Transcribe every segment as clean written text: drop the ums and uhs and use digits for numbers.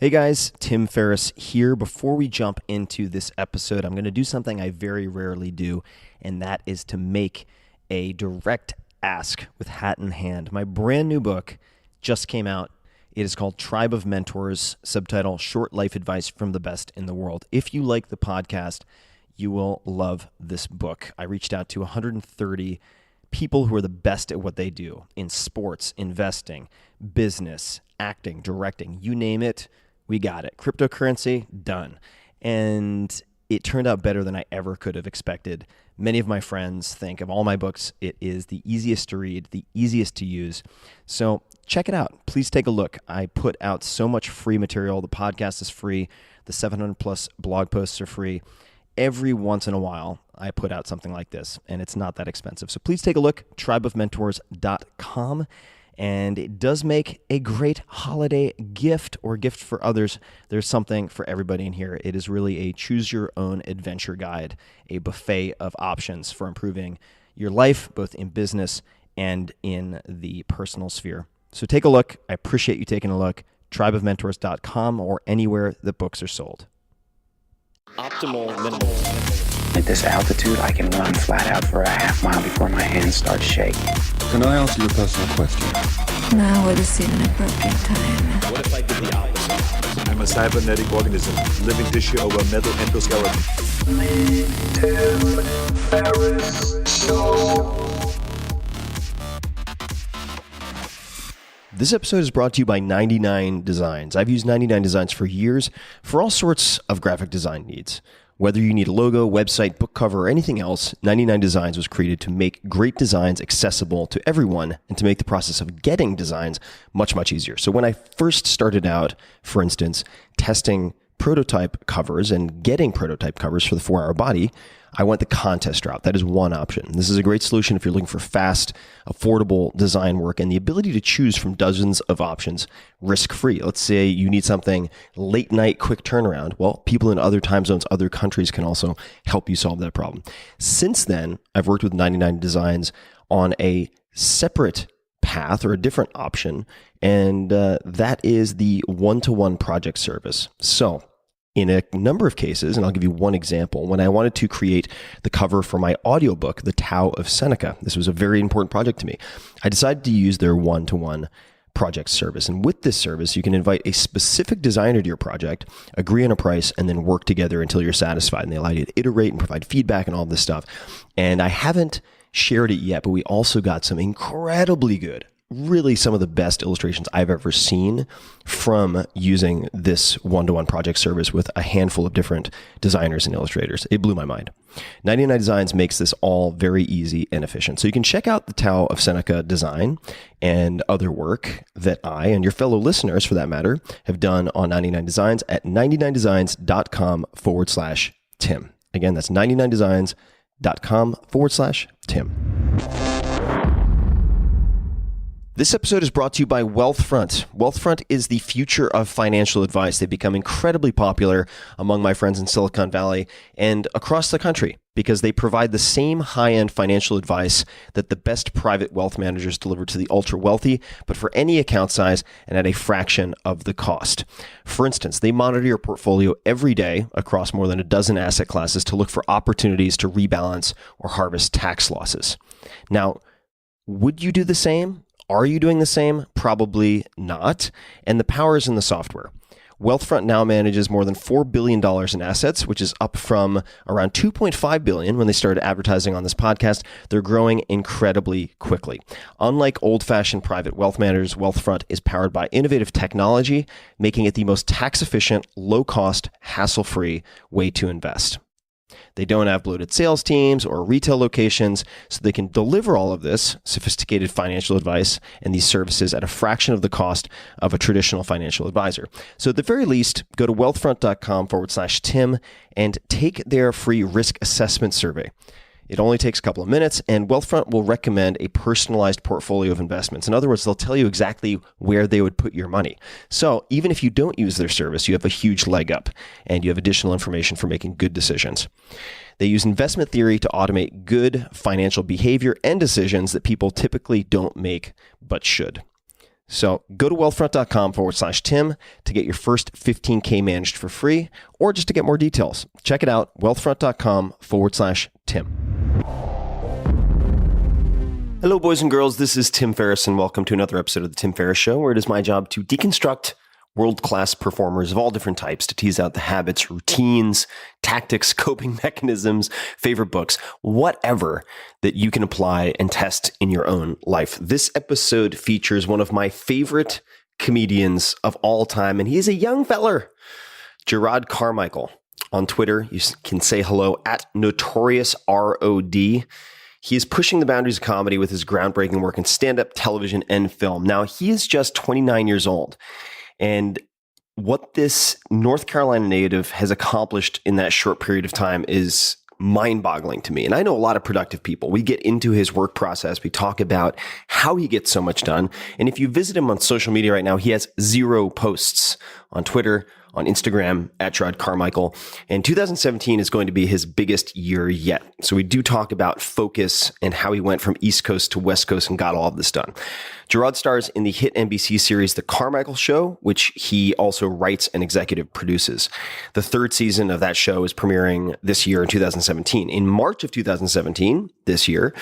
Hey guys, Tim Ferris here. Before we jump into this episode, I'm going to do something I very rarely do, and that is to make a direct ask with hat in hand. My brand new book just came out. It is called Tribe of Mentors, subtitle Short Life Advice from the Best in the World. If you like the podcast, you will love this book. I reached out to 130 people who are the best at what they do in sports, investing, business, acting, directing, you name it. We got it. Cryptocurrency, done. And it turned out better than I ever could have expected. Many of my friends think of all my books, it is the easiest to read, the easiest to use. So check it out. Please take a look. I put out so much free material. The podcast is free. The 700 plus blog posts are free. Every once in a while, I put out something like this, and it's not that expensive. So please take a look, tribeofmentors.com. And it does make a great holiday gift or gift for others. There's something for everybody in here. It is really a choose-your-own-adventure guide, a buffet of options for improving your life, both in business and in the personal sphere. So take a look. I appreciate you taking a look. tribeofmentors.com or anywhere that books are sold. Optimal minimal. At this altitude, I can run flat out for a half mile before my hands start shaking. Can I ask you a personal question? Now would seem an appropriate time. What if I did the opposite? I'm a cybernetic organism, living tissue over metal endoskeleton. Ferris Show. This episode is brought to you by 99 Designs. I've used 99 Designs for years for all sorts of graphic design needs. Whether you need a logo, website, book cover, or anything else, 99 Designs was created to make great designs accessible to everyone and to make the process of getting designs much, much easier. So when I first started out, for instance, testing prototype covers and getting prototype covers for the 4-Hour Body, I went the contest route. That is one option. This is a great solution if you're looking for fast, affordable design work and the ability to choose from dozens of options risk-free. Let's say you need something late night, quick turnaround. Well, people in other time zones, other countries can also help you solve that problem. Since then, I've worked with 99 Designs on a separate path or a different option, and that is the one-to-one project service. So in a number of cases, and I'll give you one example, when I wanted to create the cover for my audiobook, The Tao of Seneca, this was a very important project to me, I decided to use their one-to-one project service. And with this service, you can invite a specific designer to your project, agree on a price, and then work together until you're satisfied. And they allow you to iterate and provide feedback and all this stuff. And I haven't shared it yet, but we also got some incredibly good, really some of the best illustrations I've ever seen from using this one-to-one project service with a handful of different designers and illustrators. It blew my mind. 99 Designs makes this all very easy and efficient. So you can check out the Tao of Seneca design and other work that I and your fellow listeners, for that matter, have done on 99 Designs at 99designs.com/Tim. Again, that's 99designs.com/Tim. This episode is brought to you by Wealthfront. Wealthfront is the future of financial advice. They've become incredibly popular among my friends in Silicon Valley and across the country because they provide the same high-end financial advice that the best private wealth managers deliver to the ultra-wealthy, but for any account size and at a fraction of the cost. For instance, they monitor your portfolio every day across more than a dozen asset classes to look for opportunities to rebalance or harvest tax losses. Now, would you do the same? Are you doing the same? Probably not. And the power is in the software. Wealthfront now manages more than $4 billion in assets, which is up from around $2.5 billion when they started advertising on this podcast. They're growing incredibly quickly. Unlike old-fashioned private wealth managers, Wealthfront is powered by innovative technology, making it the most tax-efficient, low-cost, hassle-free way to invest. They don't have bloated sales teams or retail locations, so they can deliver all of this sophisticated financial advice and these services at a fraction of the cost of a traditional financial advisor. So at the very least, go to wealthfront.com/Tim and take their free risk assessment survey. It only takes a couple of minutes, and Wealthfront will recommend a personalized portfolio of investments. In other words, they'll tell you exactly where they would put your money. So even if you don't use their service, you have a huge leg up, and you have additional information for making good decisions. They use investment theory to automate good financial behavior and decisions that people typically don't make but should. So go to wealthfront.com/Tim to get your first 15K managed for free, or just to get more details. Check it out, wealthfront.com/Tim. Hello, boys and girls. This is Tim Ferris, and welcome to another episode of The Tim Ferris Show, where it is my job to deconstruct world-class performers of all different types to tease out the habits, routines, tactics, coping mechanisms, favorite books, whatever that you can apply and test in your own life. This episode features one of my favorite comedians of all time, and he's a young feller, Jerrod Carmichael. On Twitter, you can say hello at NotoriousROD. He is pushing the boundaries of comedy with his groundbreaking work in stand-up, television, and film. Now, he is just 29 years old. And what this North Carolina native has accomplished in that short period of time is mind-boggling to me. And I know a lot of productive people. We get into his work process. We talk about how he gets so much done. And if you visit him on social media right now, he has 0 posts on Twitter, on Instagram, at Jerrod Carmichael. And 2017 is going to be his biggest year yet. So we do talk about focus and how he went from East Coast to West Coast and got all of this done. Jerrod stars in the hit NBC series The Carmichael Show, which he also writes and executive produces. The 3rd season of that show is premiering this year in 2017. In March of 2017, this year,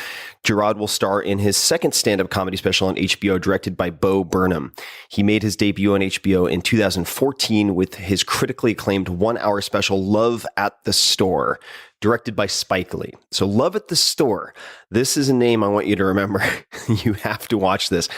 Jerrod will star in his 2nd stand-up comedy special on HBO, directed by Bo Burnham. He made his debut on HBO in 2014 with his critically acclaimed 1-hour special, Love at the Store, directed by Spike Lee. So Love at the Store. This is a name I want you to remember. You have to watch this.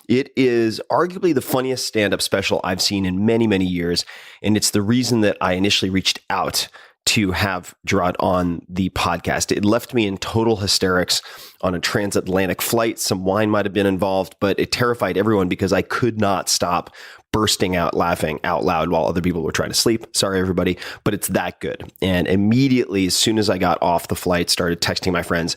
It is arguably the funniest stand-up special I've seen in many, many years. And it's the reason that I initially reached out to have Jerrod on the podcast. It left me in total hysterics on a transatlantic flight. Some wine might have been involved, but it terrified everyone because I could not stop bursting out laughing out loud while other people were trying to sleep. Sorry, everybody, but it's that good. And immediately, as soon as I got off the flight, started texting my friends,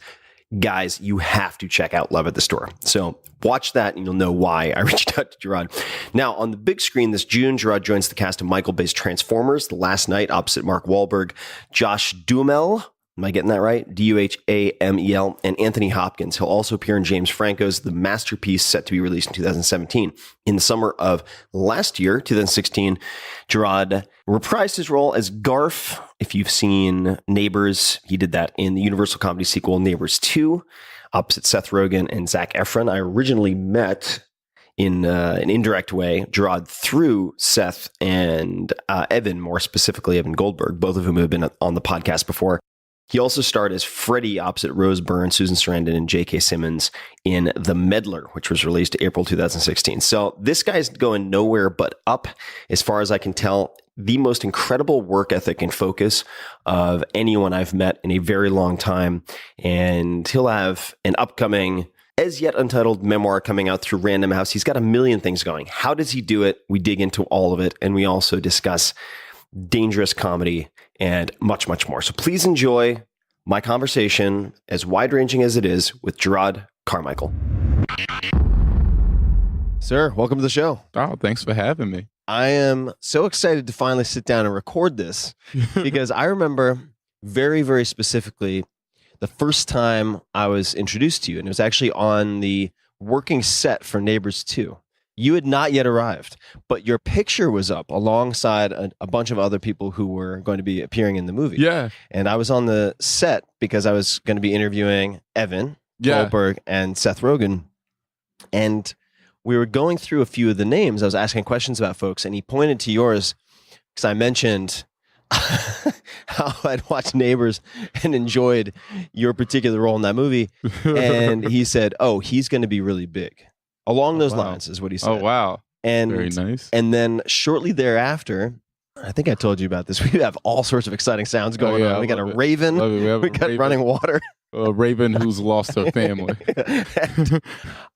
guys, you have to check out Love at the Store. So watch that and you'll know why I reached out to Jerrod. Now, on the big screen this June, Jerrod joins the cast of Michael Bay's Transformers, The Last Night, opposite Mark Wahlberg, Josh Duhamel. Am I getting that right? Duhamel, and Anthony Hopkins. He'll also appear in James Franco's The Masterpiece, set to be released in 2017. In the summer of last year, 2016, Jerrod reprised his role as Garf. If you've seen Neighbors, he did that in the Universal Comedy sequel Neighbors 2, opposite Seth Rogen and Zac Efron. I originally met in an indirect way Jerrod through Seth and Evan, more specifically Evan Goldberg, both of whom have been on the podcast before. He also starred as Freddie opposite Rose Byrne, Susan Sarandon, and J.K. Simmons in The Meddler, which was released April 2016. So this guy's going nowhere but up, as far as I can tell. The most incredible work ethic and focus of anyone I've met in a very long time. And he'll have an upcoming, as yet untitled memoir coming out through Random House. He's got a million things going. How does he do it? We dig into all of it. And we also discuss dangerous comedy and much, much more. So please enjoy my conversation, as wide-ranging as it is, with Jerrod Carmichael. Sir, welcome to the show. Oh, thanks for having me. I am so excited to finally sit down and record this because I remember very, very specifically the first time I was introduced to you, and it was actually on the working set for Neighbors 2. You had not yet arrived, but your picture was up alongside a bunch of other people who were going to be appearing in the movie. Yeah. And I was on the set because I was going to be interviewing Evan Goldberg and Seth Rogen. And we were going through a few of the names. I was asking questions about folks, and he pointed to yours because I mentioned how I'd watched Neighbors and enjoyed your particular role in that movie. And he said, oh, he's going to be really big. Along those lines is what he said. Oh, wow. And very nice. And then shortly thereafter, I think I told you about this. We have all sorts of exciting sounds going on. We got a raven. We got running water. A raven who's lost her family.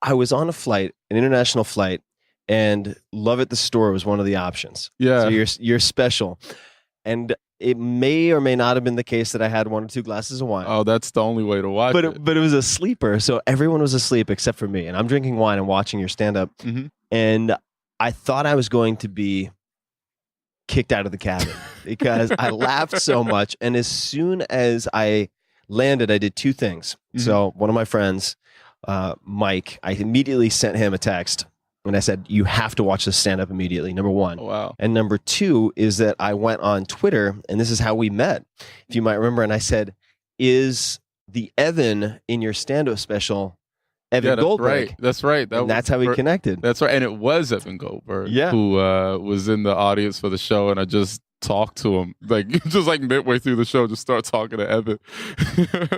I was on a flight, an international flight, and Love at the Store was one of the options. Yeah. So you're special. And it may or may not have been the case that I had 1 or 2 glasses of wine. Oh, that's the only way to watch it. But it was a sleeper, so everyone was asleep except for me. And I'm drinking wine and watching your stand-up. Mm-hmm. And I thought I was going to be kicked out of the cabin because I laughed so much. And as soon as I landed, I did 2 things. Mm-hmm. So one of my friends, Mike, I immediately sent him a text And I said, you have to watch this stand up immediately, number one. Oh, wow. And number two is that I went on Twitter, and this is how we met, if you might remember. And I said, is the Evan in your stand up special Evan Goldberg? That's right. That's how we connected. That's right. And it was Evan Goldberg who was in the audience for the show. And I just talked to him, like just like midway through the show, just start talking to Evan.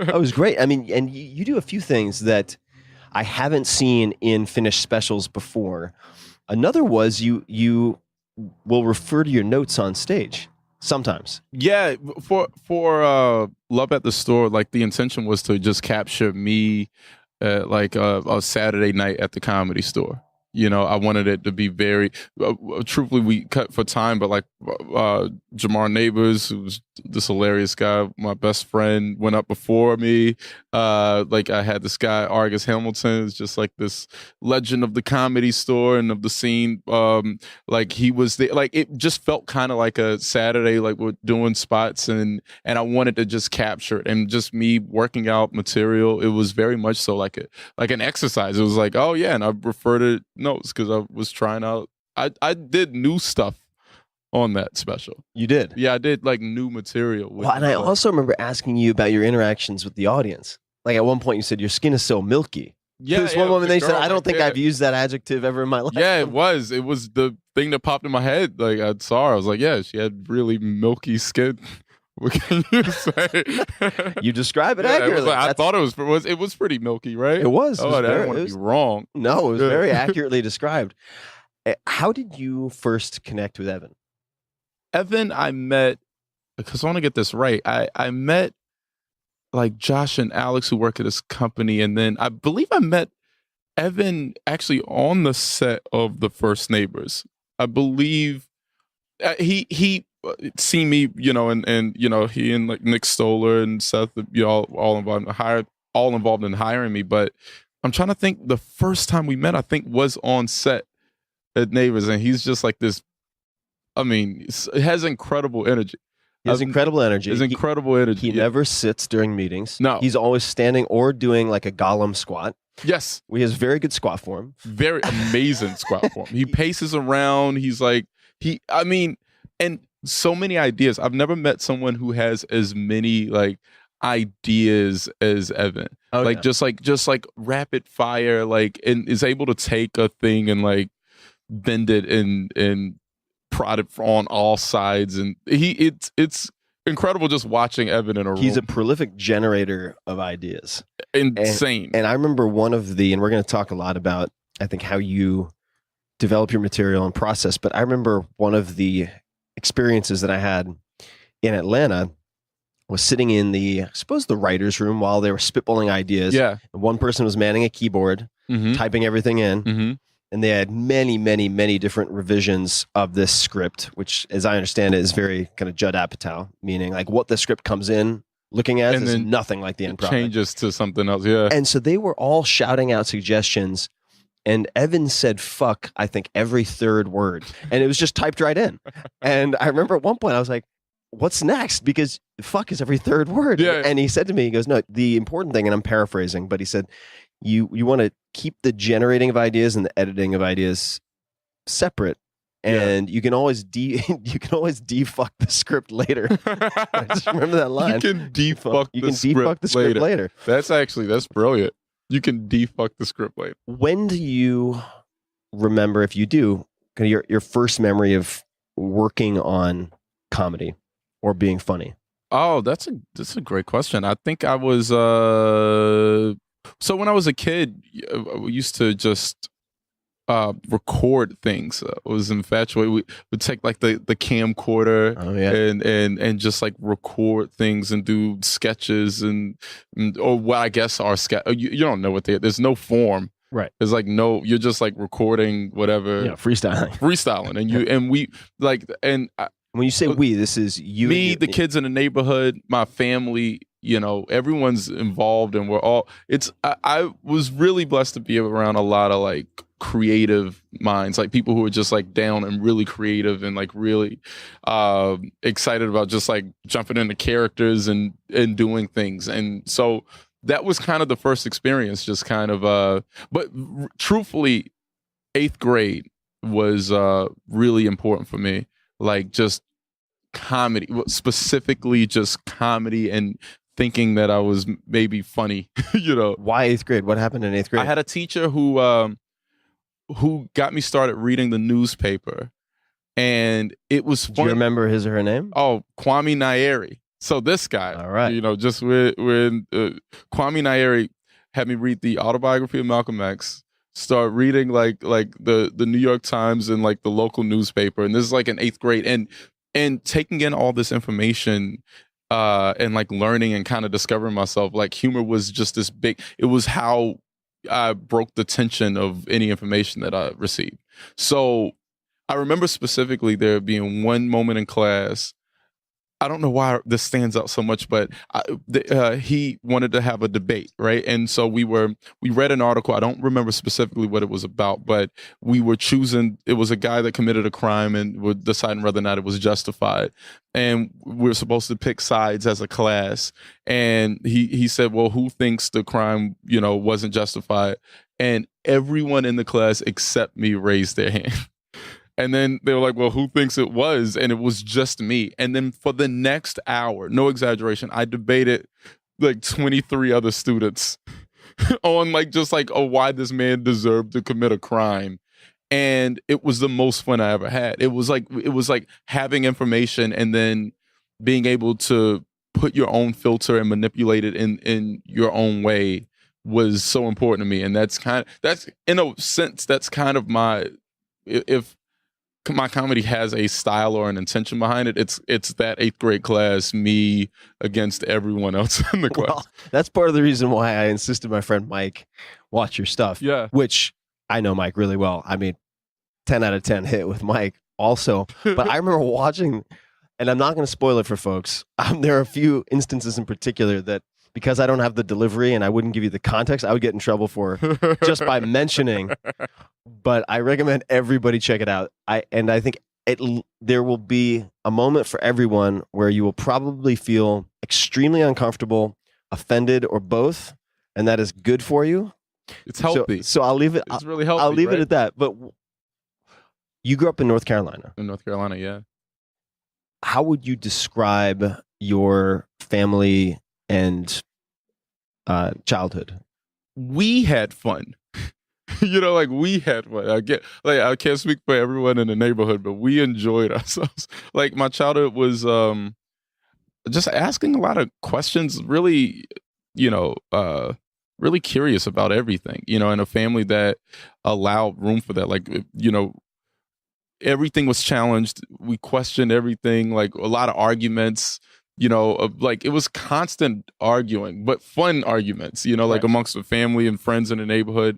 That was great. I mean, and you do a few things that I haven't seen in finished specials before. Another was you will refer to your notes on stage sometimes. Yeah, for Love at the Store, like the intention was to just capture me like a Saturday night at the Comedy Store. You know, I wanted it to be very, truthfully, we cut for time, but like Jamar Neighbors, who's this hilarious guy, my best friend, went up before me. Like I had this guy, Argus Hamilton, who's just like this legend of the Comedy Store and of the scene. Like he was there, like it just felt kind of like a Saturday, like we're doing spots and I wanted to just capture it and just me working out material. It was very much so like an exercise. It was like, oh yeah, and I referred to notes because I was trying out. I did new stuff on that special. You did? Yeah, I did like new material. Well, and I also remember asking you about your interactions with the audience. Like at one point you said, your skin is so milky. Yeah, This one woman, they said, I don't think yeah. I've used that adjective ever in my life. Yeah, it was the thing that popped in my head. Like I saw her, I was like, yeah, she had really milky skin. What can you say? You describe it accurately. It was like, I thought it was pretty milky, right? It was. Oh, I didn't want to be wrong. No, it was very accurately described. How did you first connect with Evan? Evan, I met, because I want to get this right. I met like Josh and Alex who work at this company, and then I believe I met Evan actually on the set of The First Neighbors. I believe he seen me, you know, and you know, he and like Nick Stoller and Seth, you know, all involved in hiring me. But I'm trying to think, the first time we met, I think, was on set at Neighbors, and he's just like this. I mean, it has incredible energy. He has incredible energy. He never sits during meetings. No. He's always standing or doing like a Gollum squat. Yes. He has very good squat form. Very amazing squat form. He paces around. He's like, and so many ideas. I've never met someone who has as many like ideas as Evan. Oh, like, yeah. just like rapid fire, like, and is able to take a thing and like bend it and prod it on all sides. And it's incredible just watching Evan in a room. He's a prolific generator of ideas. Insane. And I remember one of the, and we're going to talk a lot about, I think, how you develop your material and process, but I remember one of the experiences that I had in Atlanta was sitting in I suppose the writer's room while they were spitballing ideas. Yeah. And one person was manning a keyboard, typing everything in. And they had many, many, many different revisions of this script, which, as I understand it, is very kind of Judd Apatow, meaning like what the script comes in looking at is nothing like the end product. Changes to something else, yeah. And so they were all shouting out suggestions, and Evan said fuck, I think, every third word. And it was just typed right in. And I remember at one point I was like, what's next? Because fuck is every third word. Yeah. And he said to me, he goes, no, the important thing, and I'm paraphrasing, but he said, you want to keep the generating of ideas and the editing of ideas separate, and you can always defuck the script later. I just remember that line. You can defuck the script later. That's brilliant. You can defuck the script later. When do you remember, if you do, kind of your first memory of working on comedy or being funny? Oh, that's a great question. I think I was so when I was a kid, we used to just record things. I was infatuated. We would take like the camcorder and just like record things and do sketches or what I guess are sketch. You don't know what there's no form. Right. There's like you're just like recording whatever. Yeah, freestyling. And we like, and when you say we, this is you, me, the kids in the neighborhood, my family, you know, everyone's involved, and we're all, I was really blessed to be around a lot of like creative minds, like people who are just like down and really creative and like really excited about just like jumping into characters and doing things. And so that was kind of the first experience, just kind of, but truthfully, eighth grade was really important for me. Like just comedy, specifically just comedy and thinking that I was maybe funny, Why eighth grade? What happened in eighth grade? I had a teacher who got me started reading the newspaper, and it was fun. Do you remember his or her name? Oh, Kwame Nyeri. So this guy, All right. just when Kwame Nyeri had me read the autobiography of Malcolm X, start reading like the New York Times and like the local newspaper, and this is like in eighth grade, and taking in all this information and like learning and kind of discovering myself. Like humor was just this big. It was how I broke the tension of any information that I received. So I remember specifically there being one moment in class. I don't know why this stands out so much, but he wanted to have a debate, right? And so we read an article. I don't remember specifically what it was about, but we were choosing. It was a guy that committed a crime, and we're deciding whether or not it was justified. And we were supposed to pick sides as a class. And he said, "Well, who thinks the crime, wasn't justified?" And everyone in the class except me raised their hand. And then they were like, "Well, who thinks it was?" And it was just me. And then for the next hour, no exaggeration, I debated like 23 other students on why this man deserved to commit a crime. And it was the most fun I ever had. It was like having information and then being able to put your own filter and manipulate it in your own way was so important to me. And that's in a sense, that's kind of if my comedy has a style or an intention behind it, it's that eighth grade class, me against everyone else in the class. Well, that's part of the reason why I insisted my friend Mike watch your stuff. Yeah. Which I know Mike really well. I mean, 10 out of 10 hit with Mike also. But I remember watching, and I'm not going to spoil it for folks. There are a few instances in particular that, because I don't have the delivery and I wouldn't give you the context, I would get in trouble for just by mentioning. But I recommend everybody check it out. I think there will be a moment for everyone where you will probably feel extremely uncomfortable, offended, or both, and that is good for you. It's healthy. So I'll leave it. It's really healthy. I'll leave right? it at that. But you grew up in North Carolina. In North Carolina, yeah. How would you describe your family and childhood? We had fun. We had fun. I can't speak for everyone in the neighborhood, but we enjoyed ourselves. Like my childhood was just asking a lot of questions, really, really curious about everything, in a family that allowed room for that. Like, everything was challenged. We questioned everything, like a lot of arguments, it was constant arguing, but fun arguments, like amongst the family and friends in the neighborhood.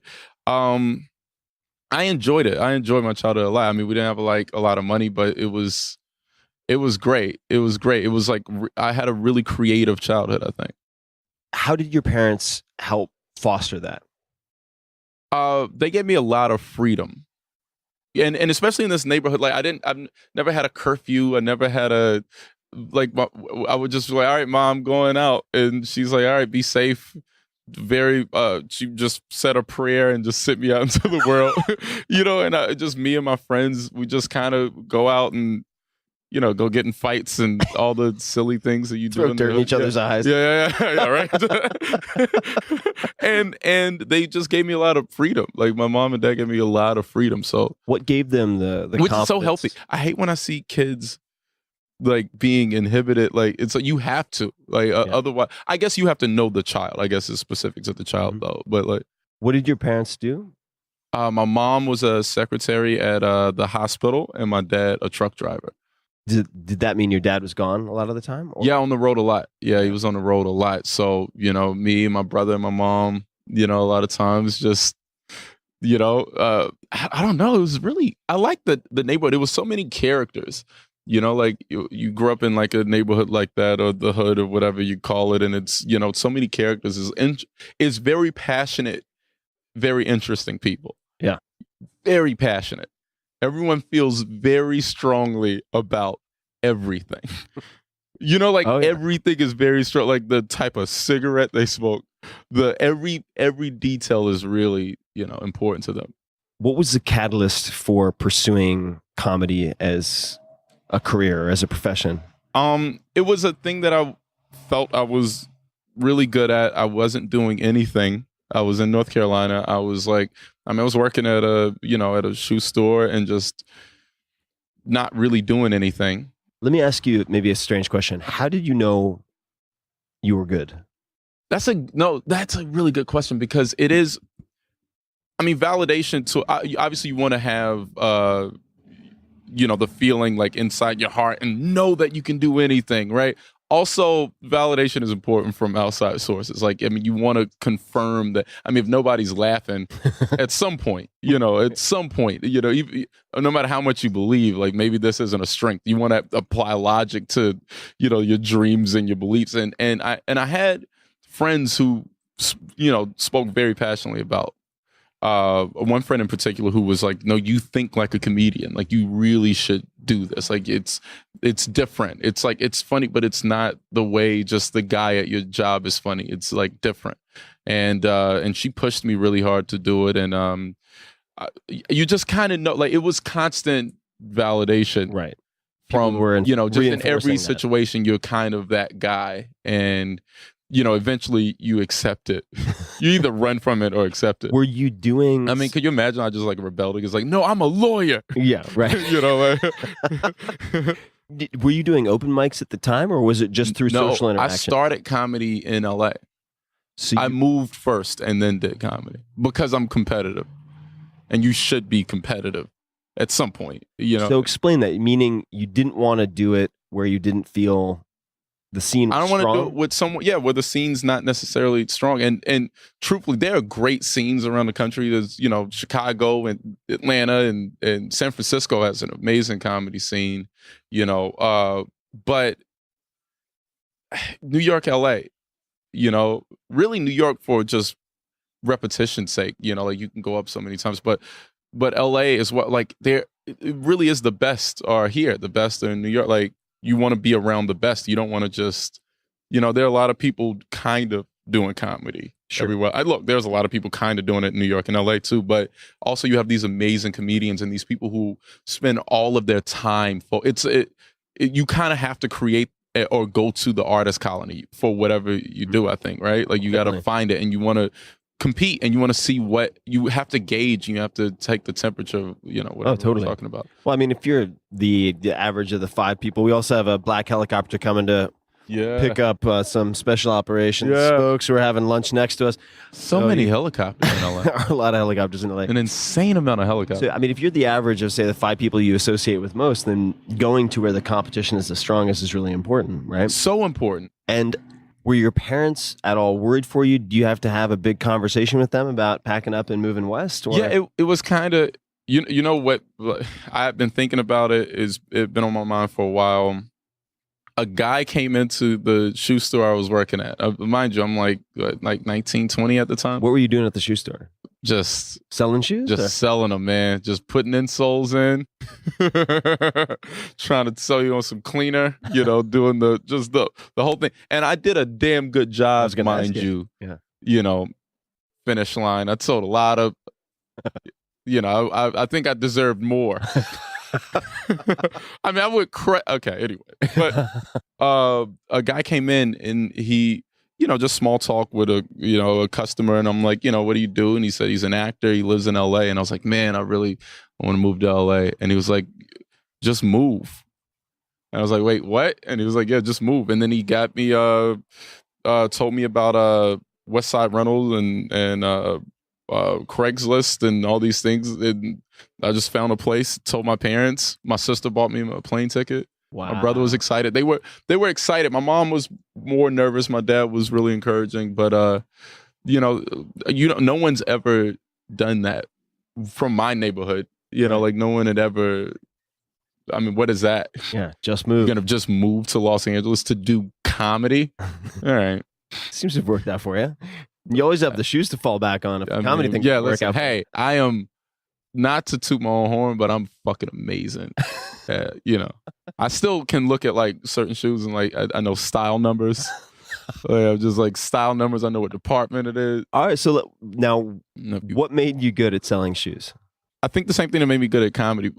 I enjoyed it. I enjoyed my childhood a lot. I mean, we didn't have a lot of money, but it was great. It was great. It was like I had a really creative childhood, I think. How did your parents help foster that? They gave me a lot of freedom. And especially in this neighborhood, like I've never had a curfew. I never had I would just be like, "All right, Mom, going out." And she's like, "All right, be safe." She just said a prayer and just sit me out into the world, and just me and my friends, we just kind of go out and, go get in fights and all the silly things that you do. Throw dirt in each other's eyes. Yeah, right. and they just gave me a lot of freedom. Like my mom and dad gave me a lot of freedom. So what gave them the which confidence? is so healthy. I hate when I see kids like being inhibited. Like it's like you have to otherwise. I guess you have to know the child. I guess the specifics of the child though. But like, what did your parents do? My mom was a secretary at the hospital, and my dad a truck driver. Did that mean your dad was gone a lot of the time? Or? Yeah, on the road a lot. Yeah, he was on the road a lot. So, me, my brother, and my mom, a lot of times just, I don't know. It was really, I liked the neighborhood. It was so many characters, like you grew up in like a neighborhood like that, or the hood, or whatever you call it. And it's, so many characters. It's very passionate, very interesting people. Yeah. Very passionate. Everyone feels very strongly about everything. Everything is very strong. Like the type of cigarette they smoke, every detail is really, important to them. What was the catalyst for pursuing comedy as a career, as a profession? It was a thing that I felt I was really good at. I wasn't doing anything. I was in North Carolina. I was working at a shoe store and just not really doing anything. Let me ask you maybe a strange question. How did you know you were good? That's a really good question, because it is, I mean, validation to, obviously you want to have, the feeling like inside your heart and know that you can do anything, right? Also, validation is important from outside sources. Like, I mean, you want to confirm that, I mean, if nobody's laughing at some point, no matter how much you believe, like maybe this isn't a strength. You want to apply logic to, your dreams and your beliefs. And I had friends who, spoke very passionately about, one friend in particular who was like, no, you think like a comedian. Like, you really should do this. Like, it's different. It's like, it's funny, but it's not the way just the guy at your job is funny. It's like different. And she pushed me really hard to do it. And you just kind of know, like, it was constant validation. Right. From, just in every that situation, you're kind of that guy. And eventually you accept it. You either run from it or accept it. Were you doing? I mean, could you imagine I just like rebelled? It's like, no, I'm a lawyer. Yeah, right. Were you doing open mics at the time, or was it just through social interaction? I started comedy in LA. So I moved first and then did comedy because I'm competitive, and you should be competitive at some point. So explain that. Meaning you didn't want to do it where you didn't feel the scene was I don't want to strong? do it with someone, where the scene's not necessarily strong. And truthfully, there are great scenes around the country. There's, Chicago and Atlanta and San Francisco has an amazing comedy scene, but New York, LA, really New York for just repetition's sake, like you can go up so many times, but LA is what, like, it really is the best are here. The best are in New York. Like, you want to be around the best. You don't want to just, there are a lot of people kind of doing comedy everywhere. There's a lot of people kind of doing it in New York and LA too, but also you have these amazing comedians and these people who spend all of their time for you kind of have to create or go to the artist colony for whatever you do, I think, right? Like, you got to find it, and you want to compete, and you want to see what you have to gauge. You have to take the temperature of, whatever we're talking about. Well, I mean, if you're the average of the 5 people, we also have a black helicopter coming to pick up some special operations folks who are having lunch next to us. So many helicopters in LA. There are a lot of helicopters in LA. An insane amount of helicopters. So, I mean, if you're the average of, say, the 5 people you associate with most, then going to where the competition is the strongest is really important, right? So important. And were your parents at all worried for you? Do you have to have a big conversation with them about packing up and moving west? Or? Yeah, it was kind of, you know what I've been thinking about it's been on my mind for a while. A guy came into the shoe store I was working at. Mind you, I'm like 19, 20 at the time. What were you doing at the shoe store? Just selling shoes? Just selling them, man. Just putting insoles in. Trying to sell you on some cleaner, doing the whole thing. And I did a damn good job, mind you. Yeah. Finish line. I sold a lot of, I think I deserved more. I mean, I would okay, anyway. But a guy came in and he, just small talk with a customer, and I'm like, what do you do? And he said he's an actor, he lives in LA. And I was like, man, I want to move to LA. And he was like, just move. And I was like, wait, what? And he was like, yeah, just move. And then he got me told me about West Side Rentals and Craigslist and all these things. And I just found a place, told my parents. My sister bought me a plane ticket. Wow. My brother was excited. They were excited. My mom was more nervous. My dad was really encouraging. But no one's ever done that from my neighborhood. Like no one had ever. I mean, what is that? Yeah, just move. You're gonna just move to Los Angeles to do comedy? All right. Seems to have worked out for you. You always have the shoes to fall back on if the comedy thing doesn't work out. Hey, I am, not to toot my own horn, but I'm fucking amazing. I still can look at like certain shoes and like I know style numbers. I'm just like style numbers. I know what department it is. All right. So now, what made you good at selling shoes? I think the same thing that made me good at comedy,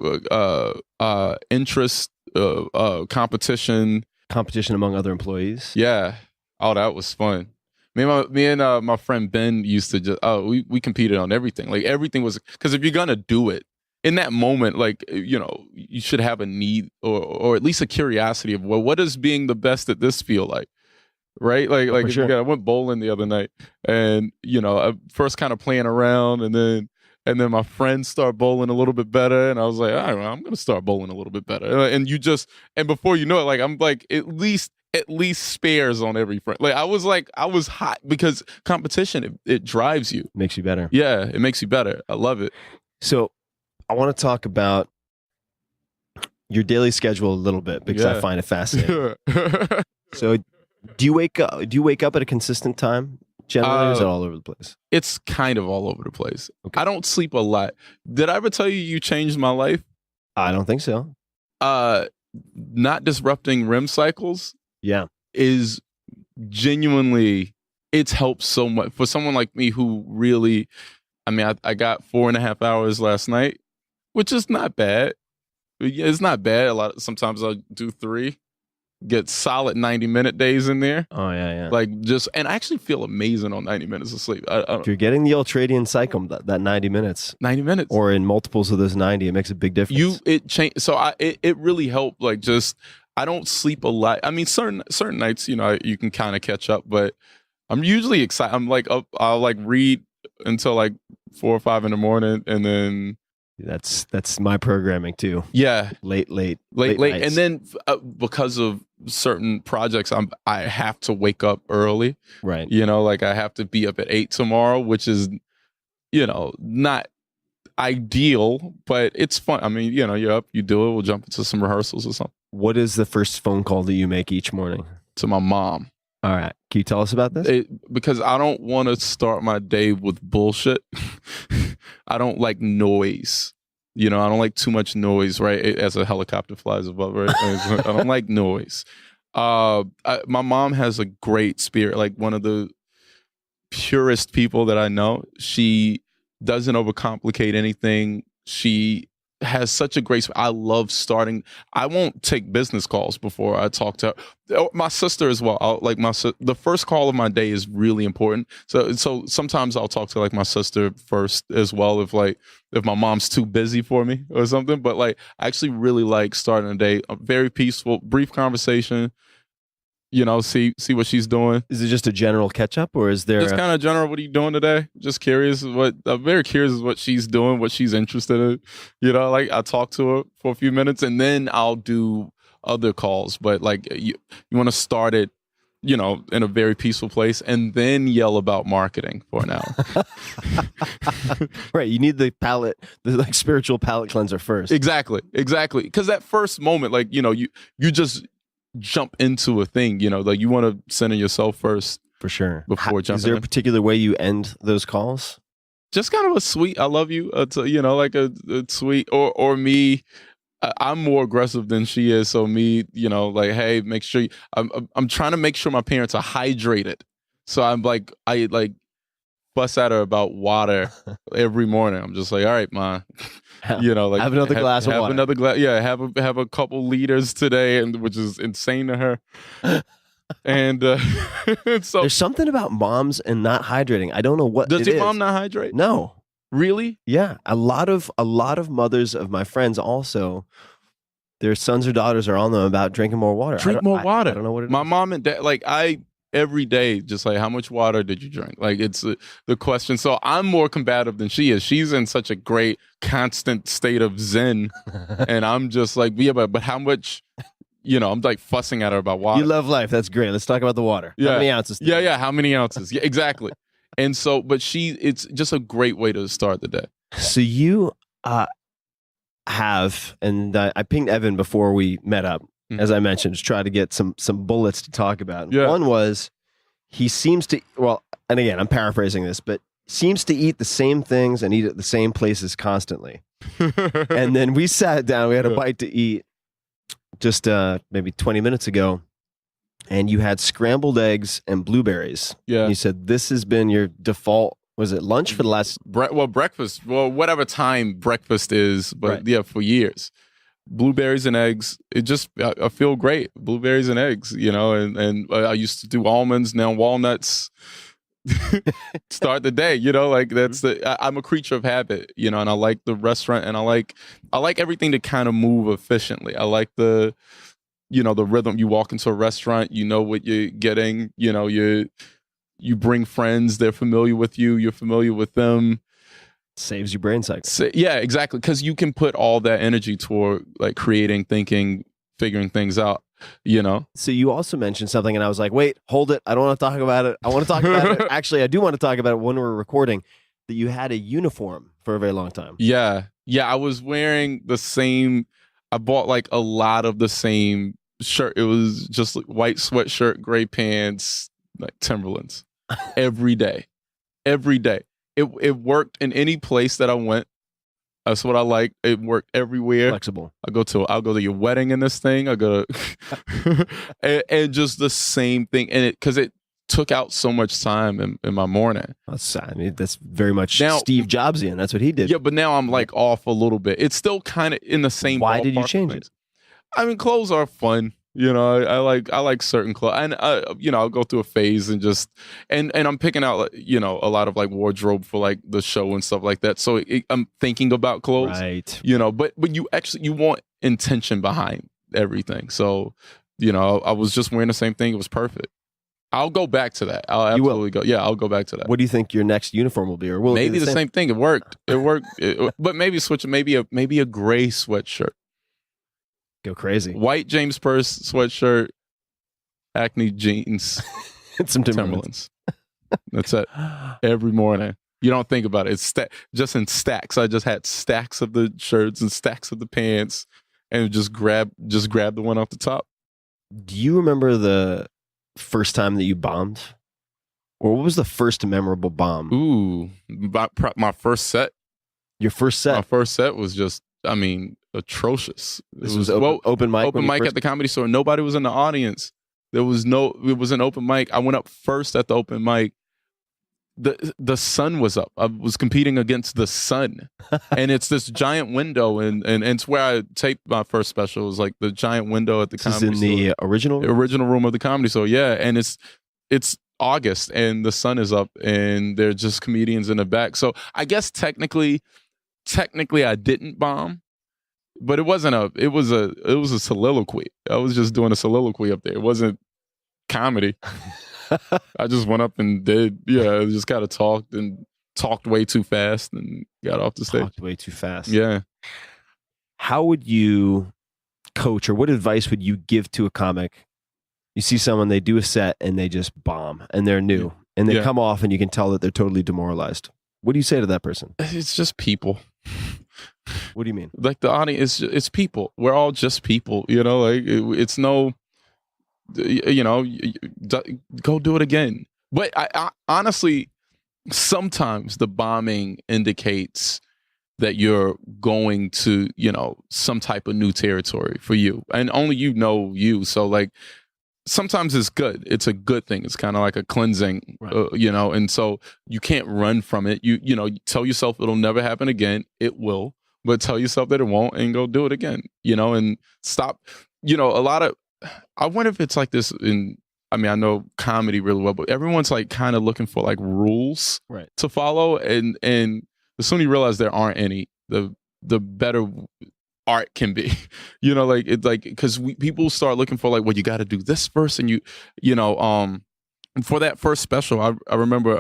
interest, competition. Competition among other employees. Yeah. Oh, that was fun. Me and my friend Ben used to just, we competed on everything. Like everything was, because if you're going to do it in that moment, like, you know, you should have a need or at least a curiosity of, well, what does being the best at this feel like? Right? Like sure. I went bowling the other night and, you know, I first kind of playing around and then my friends start bowling a little bit better. And I was like, all right, well, I'm going to start bowling a little bit better. And before you know it, like, I'm like, at least spares on every friend. Like, I was hot because competition, it drives you. Makes you better. Yeah, it makes you better. I love it. So I want to talk about your daily schedule a little bit because I find it fascinating. So do you wake up at a consistent time? Generally, or is it all over the place? It's kind of all over the place. Okay. I don't sleep a lot. Did I ever tell you changed my life? I don't think so. Not disrupting REM cycles is genuinely, it's helped so much. For someone like me who really, I mean, I got 4.5 hours last night, which is not bad. It's not bad. Sometimes I'll do 3. Get solid 90-minute days in there. Oh, yeah. Like and I actually feel amazing on 90 minutes of sleep. If you're getting the ultradian cycle, that 90 minutes. 90 minutes. Or in multiples of those 90, it makes a big difference. It really helped. Like, just, I don't sleep a lot. I mean, certain nights, you know, you can kind of catch up, but I'm usually excited. I'm like up, I'll like read until like 4 or 5 in the morning, and then that's my programming too. Yeah, late, and then because of certain projects, I have to wake up early. Right. You know, like I have to be up at 8 tomorrow, which is, you know, not ideal, but it's fun. I mean, you know, you're up, you do it. We'll jump into some rehearsals or something. What is the first phone call that you make each morning? To my mom. All right. Can you tell us about this? Because I don't want to start my day with bullshit. I don't like noise. You know, I don't like too much noise, right? As a helicopter flies above, right? I don't like noise. My mom has a great spirit, like one of the purest people that I know. She doesn't overcomplicate anything. She has such a great, I love starting. I won't take business calls before I talk to her. My sister as well. The first call of my day is really important. So sometimes I'll talk to like my sister first as well, if my mom's too busy for me or something. But like, I actually really like starting a day, a very peaceful, brief conversation. You know, see what she's doing. Is it just a general catch up, or is there just kind of general? What are you doing today? Just curious. I'm very curious what she's doing, what she's interested in. You know, like I talk to her for a few minutes, and then I'll do other calls. But like you want to start it, you know, in a very peaceful place, and then yell about marketing for an hour. Right. You need the like spiritual palate cleanser first. Exactly. Because that first moment, like, you know, you just jump into a thing, you know, like you want to center yourself first. For sure. Before jumping Is there in. a particular way you end those calls? Just kind of a sweet, I love you, you know, like a sweet, or me, I'm more aggressive than she is. So me, you know, like, hey, make sure I'm trying to make sure my parents are hydrated. So I fuss at her about water every morning. I'm just like, all right, ma, you know, like have another glass of water. Have another glass. Yeah, have a couple liters today, and which is insane to her. And so there's something about moms and not hydrating. I don't know what. Does your mom not hydrate? No. Really? Yeah, a lot of mothers of my friends also, their sons or daughters are on them about drinking more water. Drink more water. I don't know what it is. My mom and dad, like every day, just like, how much water did you drink? Like, it's the question. So I'm more combative than she is. She's in such a great constant state of zen, and I'm just like, yeah, but how much? You know, I'm like fussing at her about water. You love life. That's great. Let's talk about the water. Yeah. How many ounces? Yeah. How many ounces? Yeah, exactly. And so, but it's just a great way to start the day. So you have, and I pinged Evan before we met up, as I mentioned, to try to get some bullets to talk about. Yeah. One was, he seems to, well, and again, I'm paraphrasing this, but seems to eat the same things and eat at the same places constantly. And then we sat down, we had a bite to eat just maybe 20 minutes ago, and you had scrambled eggs and blueberries. Yeah. And you said, this has been your default Was it lunch for the last? Breakfast. Well, whatever time breakfast is, but Right. yeah, for years. Blueberries and eggs. I feel great. Blueberries and eggs, and I used to do almonds, now walnuts. Start the day, like I'm a creature of habit, and I like the restaurant, and I like everything to kind of move efficiently. I like the rhythm. You walk into a restaurant, you know what you're getting, you bring friends, they're familiar with you, you're familiar with them. Saves your brain cycle. So, yeah, exactly. Because you can put all that energy toward like creating, thinking, figuring things out, So you also mentioned something, and I was like, wait, hold it. I don't want to talk about it. I want to talk about it. Actually, I do want to talk about it when we're recording, that you had a uniform for a very long time. Yeah. I was wearing the same. I bought like a lot of the same shirt. It was just like white sweatshirt, gray pants, like Timberlands every day. It worked in any place that I went. That's what I like. It worked everywhere. Flexible. I'll go to your wedding in this thing. I go to, and just the same thing. And because it took out so much time in my morning. That's very much now, Steve Jobsian. That's what he did. Yeah, but now I'm like off a little bit. It's still kind of in the same. Why did you change it? I mean, clothes are fun. I like certain clothes, and I'll go through a phase and just and I'm picking out a lot of like wardrobe for like the show and stuff like that. So I'm thinking about clothes, right? But you want intention behind everything. So I was just wearing the same thing. It was perfect. I'll go back to that. I'll absolutely go. Yeah, I'll go back to that. What do you think your next uniform will be, or will maybe it be the same thing? It worked. But maybe switch. Maybe a gray sweatshirt. Go crazy. White James Purse sweatshirt, Acne jeans, and some Timberlands. That's it. Every morning. You don't think about it. It's just in stacks. I just had stacks of the shirts and stacks of the pants, and just grab the one off the top. Do you remember the first time that you bombed, or what was the first memorable bomb? Ooh, my first set. Your first set. My first set was just, atrocious. This was open mic. Open mic at the Comedy Store. Nobody was in the audience. It was an open mic. I went up first at the open mic. The sun was up. I was competing against the sun, and it's this giant window, and it's where I taped my first special. It was like the giant window at the Comedy Store. This is in the original room of the Comedy Store. Yeah, and it's August, and the sun is up, and they're just comedians in the back. So I guess technically I didn't bomb. But it was a soliloquy. I was just doing a soliloquy up there. It wasn't comedy. I just went up and I just kind of talked way too fast and got off the stage. Talked way too fast. Yeah. How would you coach, or what advice would you give to a comic? You see someone, they do a set and they just bomb, and they're new, and they come off and you can tell that they're totally demoralized. What do you say to that person? It's just people. What do you mean? Like the audience, it's people. We're all just people, like it's no, go do it again. But I honestly, sometimes the bombing indicates that you're going to, some type of new territory for you, and only you. So like, sometimes it's good. It's a good thing. It's kind of like a cleansing, right. And so you can't run from it. You tell yourself it'll never happen again. It will, but tell yourself that it won't, and go do it again, and stop, I wonder if it's like this I know comedy really well, but everyone's like kind of looking for like rules to follow. And as soon as you realize there aren't any, the better art can be, it's like, because people start looking for like, well, you got to do this first, and for that first special, I remember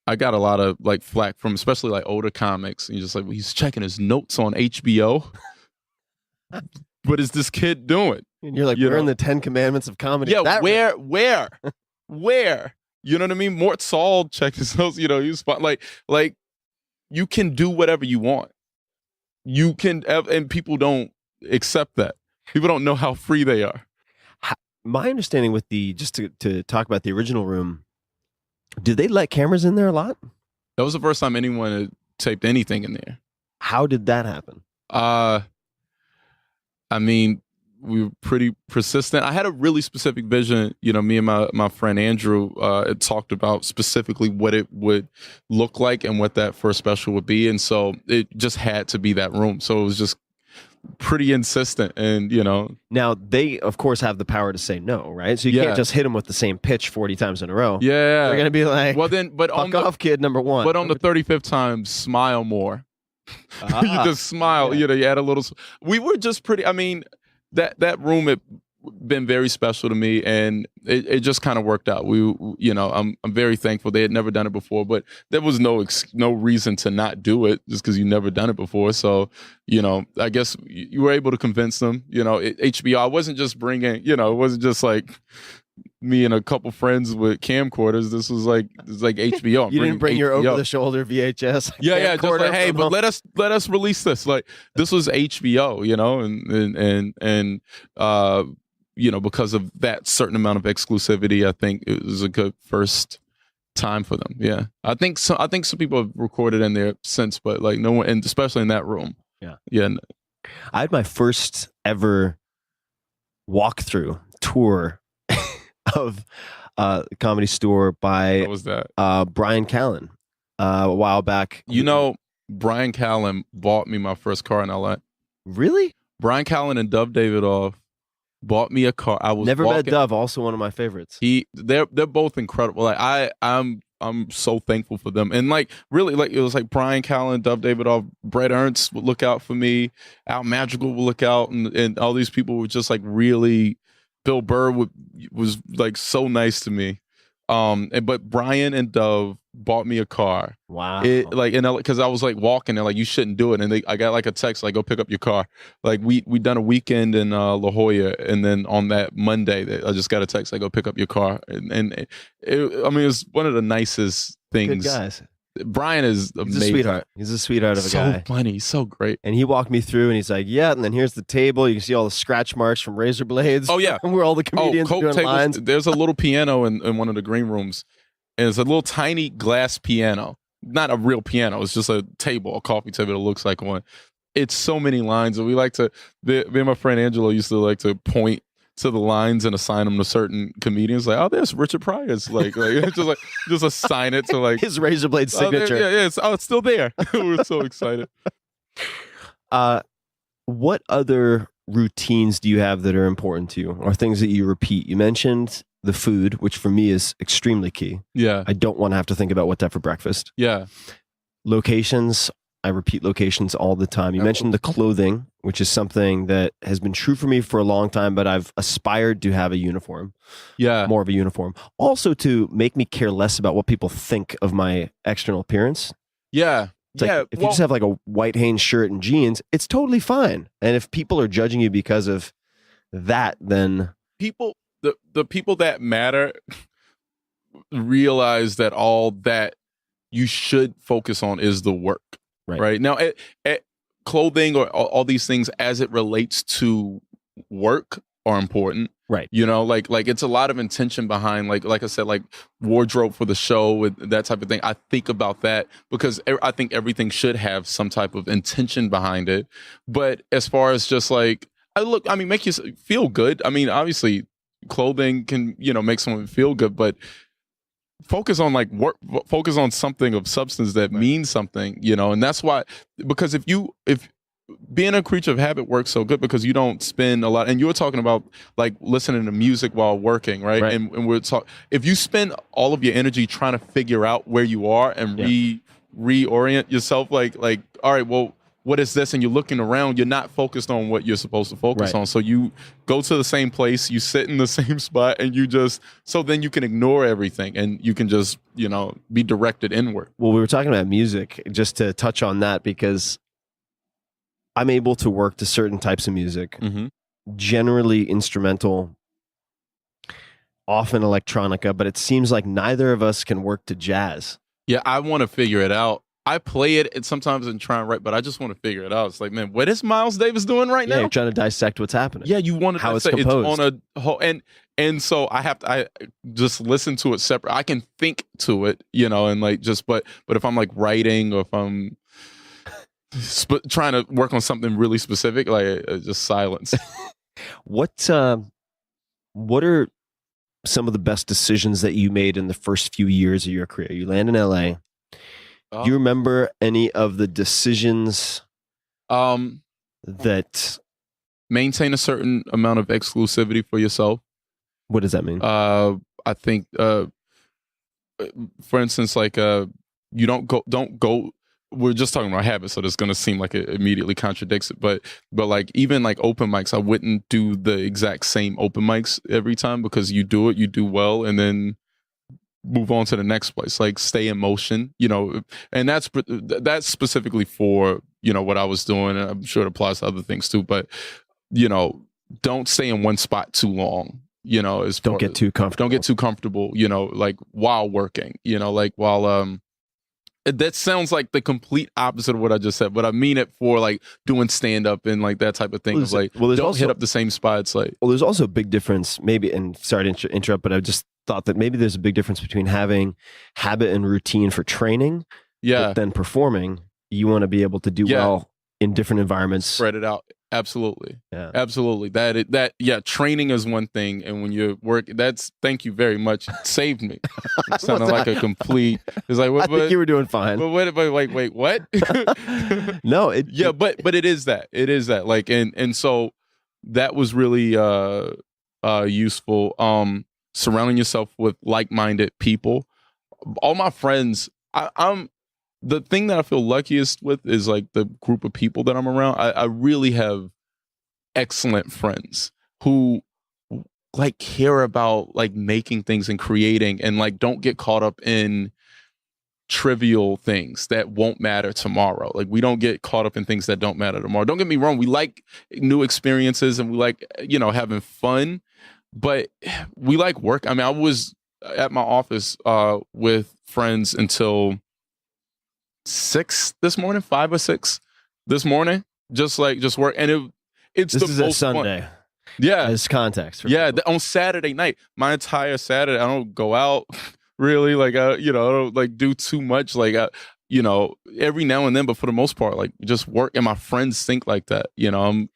I got a lot of like flack from especially like older comics, and just like, well, he's checking his notes on HBO. What is this kid doing? And you're like, we're in the 10 Commandments of comedy. Yeah, where? You know what I mean? Mort Saul checked his notes. He was like you can do whatever you want. You can, and people don't accept that. People don't know how free they are. My understanding with just to talk about the original room, did they let cameras in there a lot? That was the first time anyone had taped anything in there. How did that happen? we were pretty persistent. I had a really specific vision. You know, me and my friend Andrew had talked about specifically what it would look like and what that first special would be, and so it just had to be that room. So it was just pretty insistent, and you know. Now they, of course, have the power to say no, right? So you can't just hit them with the same pitch 40 times in a row. Yeah, they're gonna be like, well then, but fuck off, kid. Number one. But on the 35th time, smile more. You just smile. You know, you add a little. We were just pretty. I mean, that room had been very special to me, and it just kind of worked out. You know, I'm very thankful. They had never done it before, but there was no reason to not do it just because you never done it before. So, you know, I guess you were able to convince them. You know, HBO. I wasn't just bringing. You know, it wasn't just like me and a couple friends with camcorders. This was like HBO. You didn't bring your over-the-shoulder VHS. Yeah, just like, hey, but let us release this. Like, this was HBO, you know, and you know, because of that certain amount of exclusivity, I think it was a good first time for them. Yeah, I think some people have recorded in there since, but like no one, and especially in that room. Yeah. I had my first ever walkthrough tour of Comedy Store by what was that? Brian Callen a while back. You know, Brian Callen bought me my first car in LA. Really? Brian Callen and Dove Davidoff bought me a car. I was never met Dove, also one of my favorites. They're both incredible. Like I'm so thankful for them. And like really, like it was like Brian Callen, Dove Davidoff, Brett Ernst would look out for me, Al Madrigal would look out, and all these people were just like really. Bill Burr was like so nice to me, but Brian and Dove bought me a car. Wow! Because I was like walking, and like you shouldn't do it, and I got like a text like go pick up your car. Like we done a weekend in La Jolla, and then on that Monday, I just got a text like go pick up your car, and it was one of the nicest things. Good guys. Brian is amazing. He's a sweetheart. He's a sweetheart of a guy. So funny, so great. And he walked me through, and he's like, "Yeah." And then here's the table. You can see all the scratch marks from razor blades. Oh yeah, where all the comedians are doing tables, lines. There's a little piano in one of the green rooms, and it's a little tiny glass piano. Not a real piano. It's just a table, a coffee table that looks like one. It's so many lines, and we like to. Me and my friend Angelo used to like to point to the lines and assign them to certain comedians. Like, oh, there's Richard Pryor's. Like just assign it to like his razor blade signature. It's still there. We're so excited. What other routines do you have that are important to you, or things that you repeat? You mentioned the food, which for me is extremely key. Yeah, I don't want to have to think about what to have for breakfast. Yeah, locations. I repeat locations all the time. You mentioned the clothing, which is something that has been true for me for a long time, but I've aspired to have a uniform. Yeah. More of a uniform. Also to make me care less about what people think of my external appearance. Yeah. It's like, if you just have like a white Hanes shirt and jeans, it's totally fine. And if people are judging you because of that, then the people that matter realize that all that you should focus on is the work. Right now, clothing or all these things as it relates to work are important. Right. You know, like it's a lot of intention behind, like I said, like wardrobe for the show with that type of thing. I think about that because I think everything should have some type of intention behind it. But as far as just like, make you feel good. I mean, obviously, clothing can make someone feel good, but focus on like work, focus on something of substance that means something, and that's why, because if being a creature of habit works so good because you don't spend a lot, and you were talking about like listening to music while working, right? And we're talking, if you spend all of your energy trying to figure out where you are and reorient yourself, like, all right, well, what is this? And you're looking around, you're not focused on what you're supposed to focus on. So you go to the same place, you sit in the same spot, and so then you can ignore everything and you can just, be directed inward. Well, we were talking about music, just to touch on that, because I'm able to work to certain types of music, generally instrumental, often electronica, but it seems like neither of us can work to jazz. Yeah, I want to figure it out. I play it sometimes and try and write, but I just want to figure it out. It's like, man, what is Miles Davis doing right now? You're trying to dissect what's happening. Yeah, you want to how it's composed. It's on a whole, and so I just listen to it separate. I can think to it, and like but if I'm like writing or if I'm trying to work on something really specific, like just silence. What are some of the best decisions that you made in the first few years of your career? You land in LA. Do you remember any of the decisions that maintain a certain amount of exclusivity for yourself? What does that mean? I think, for instance, like you don't go. We're just talking about habits, so it's going to seem like it immediately contradicts it. But like even like open mics, I wouldn't do the exact same open mics every time, because you do well, and then move on to the next place. Like stay in motion, and that's specifically for what I was doing, and I'm sure it applies to other things too. But don't stay in one spot too long. Don't get too comfortable. Don't get too comfortable. Like while working. Like while that sounds like the complete opposite of what I just said, but I mean it for like doing stand up and like that type of thing. Don't hit up the same spots. Like, well, there's also a big difference, maybe, and sorry to interrupt, but I just thought that maybe there's a big difference between having habit and routine for training, but then performing. You want to be able to do well in different environments. Spread it out. Absolutely. Yeah. Absolutely. Training is one thing. And when you're working, thank you very much. It saved me. It sounded like a complete, it's like, I think you were doing fine. But wait, what? No. But it is that. It is that. Like, and so that was really useful. Surrounding yourself with like-minded people. All my friends, I'm the thing that I feel luckiest with is like the group of people that I'm around. I really have excellent friends who like care about like making things and creating, and like don't get caught up in trivial things that won't matter tomorrow. Like we don't get caught up in things that don't matter tomorrow. Don't get me wrong. We like new experiences and we like, having fun, but we like work. I mean, I was at my office with friends until 6 this morning, 5 or 6 this morning, just work. And it's this the is most a Sunday. Fun. Yeah. As context. On Saturday night, my entire Saturday, I don't go out really. Like, I don't like do too much. Like, every now and then, but for the most part, like just work. And my friends think like that, Did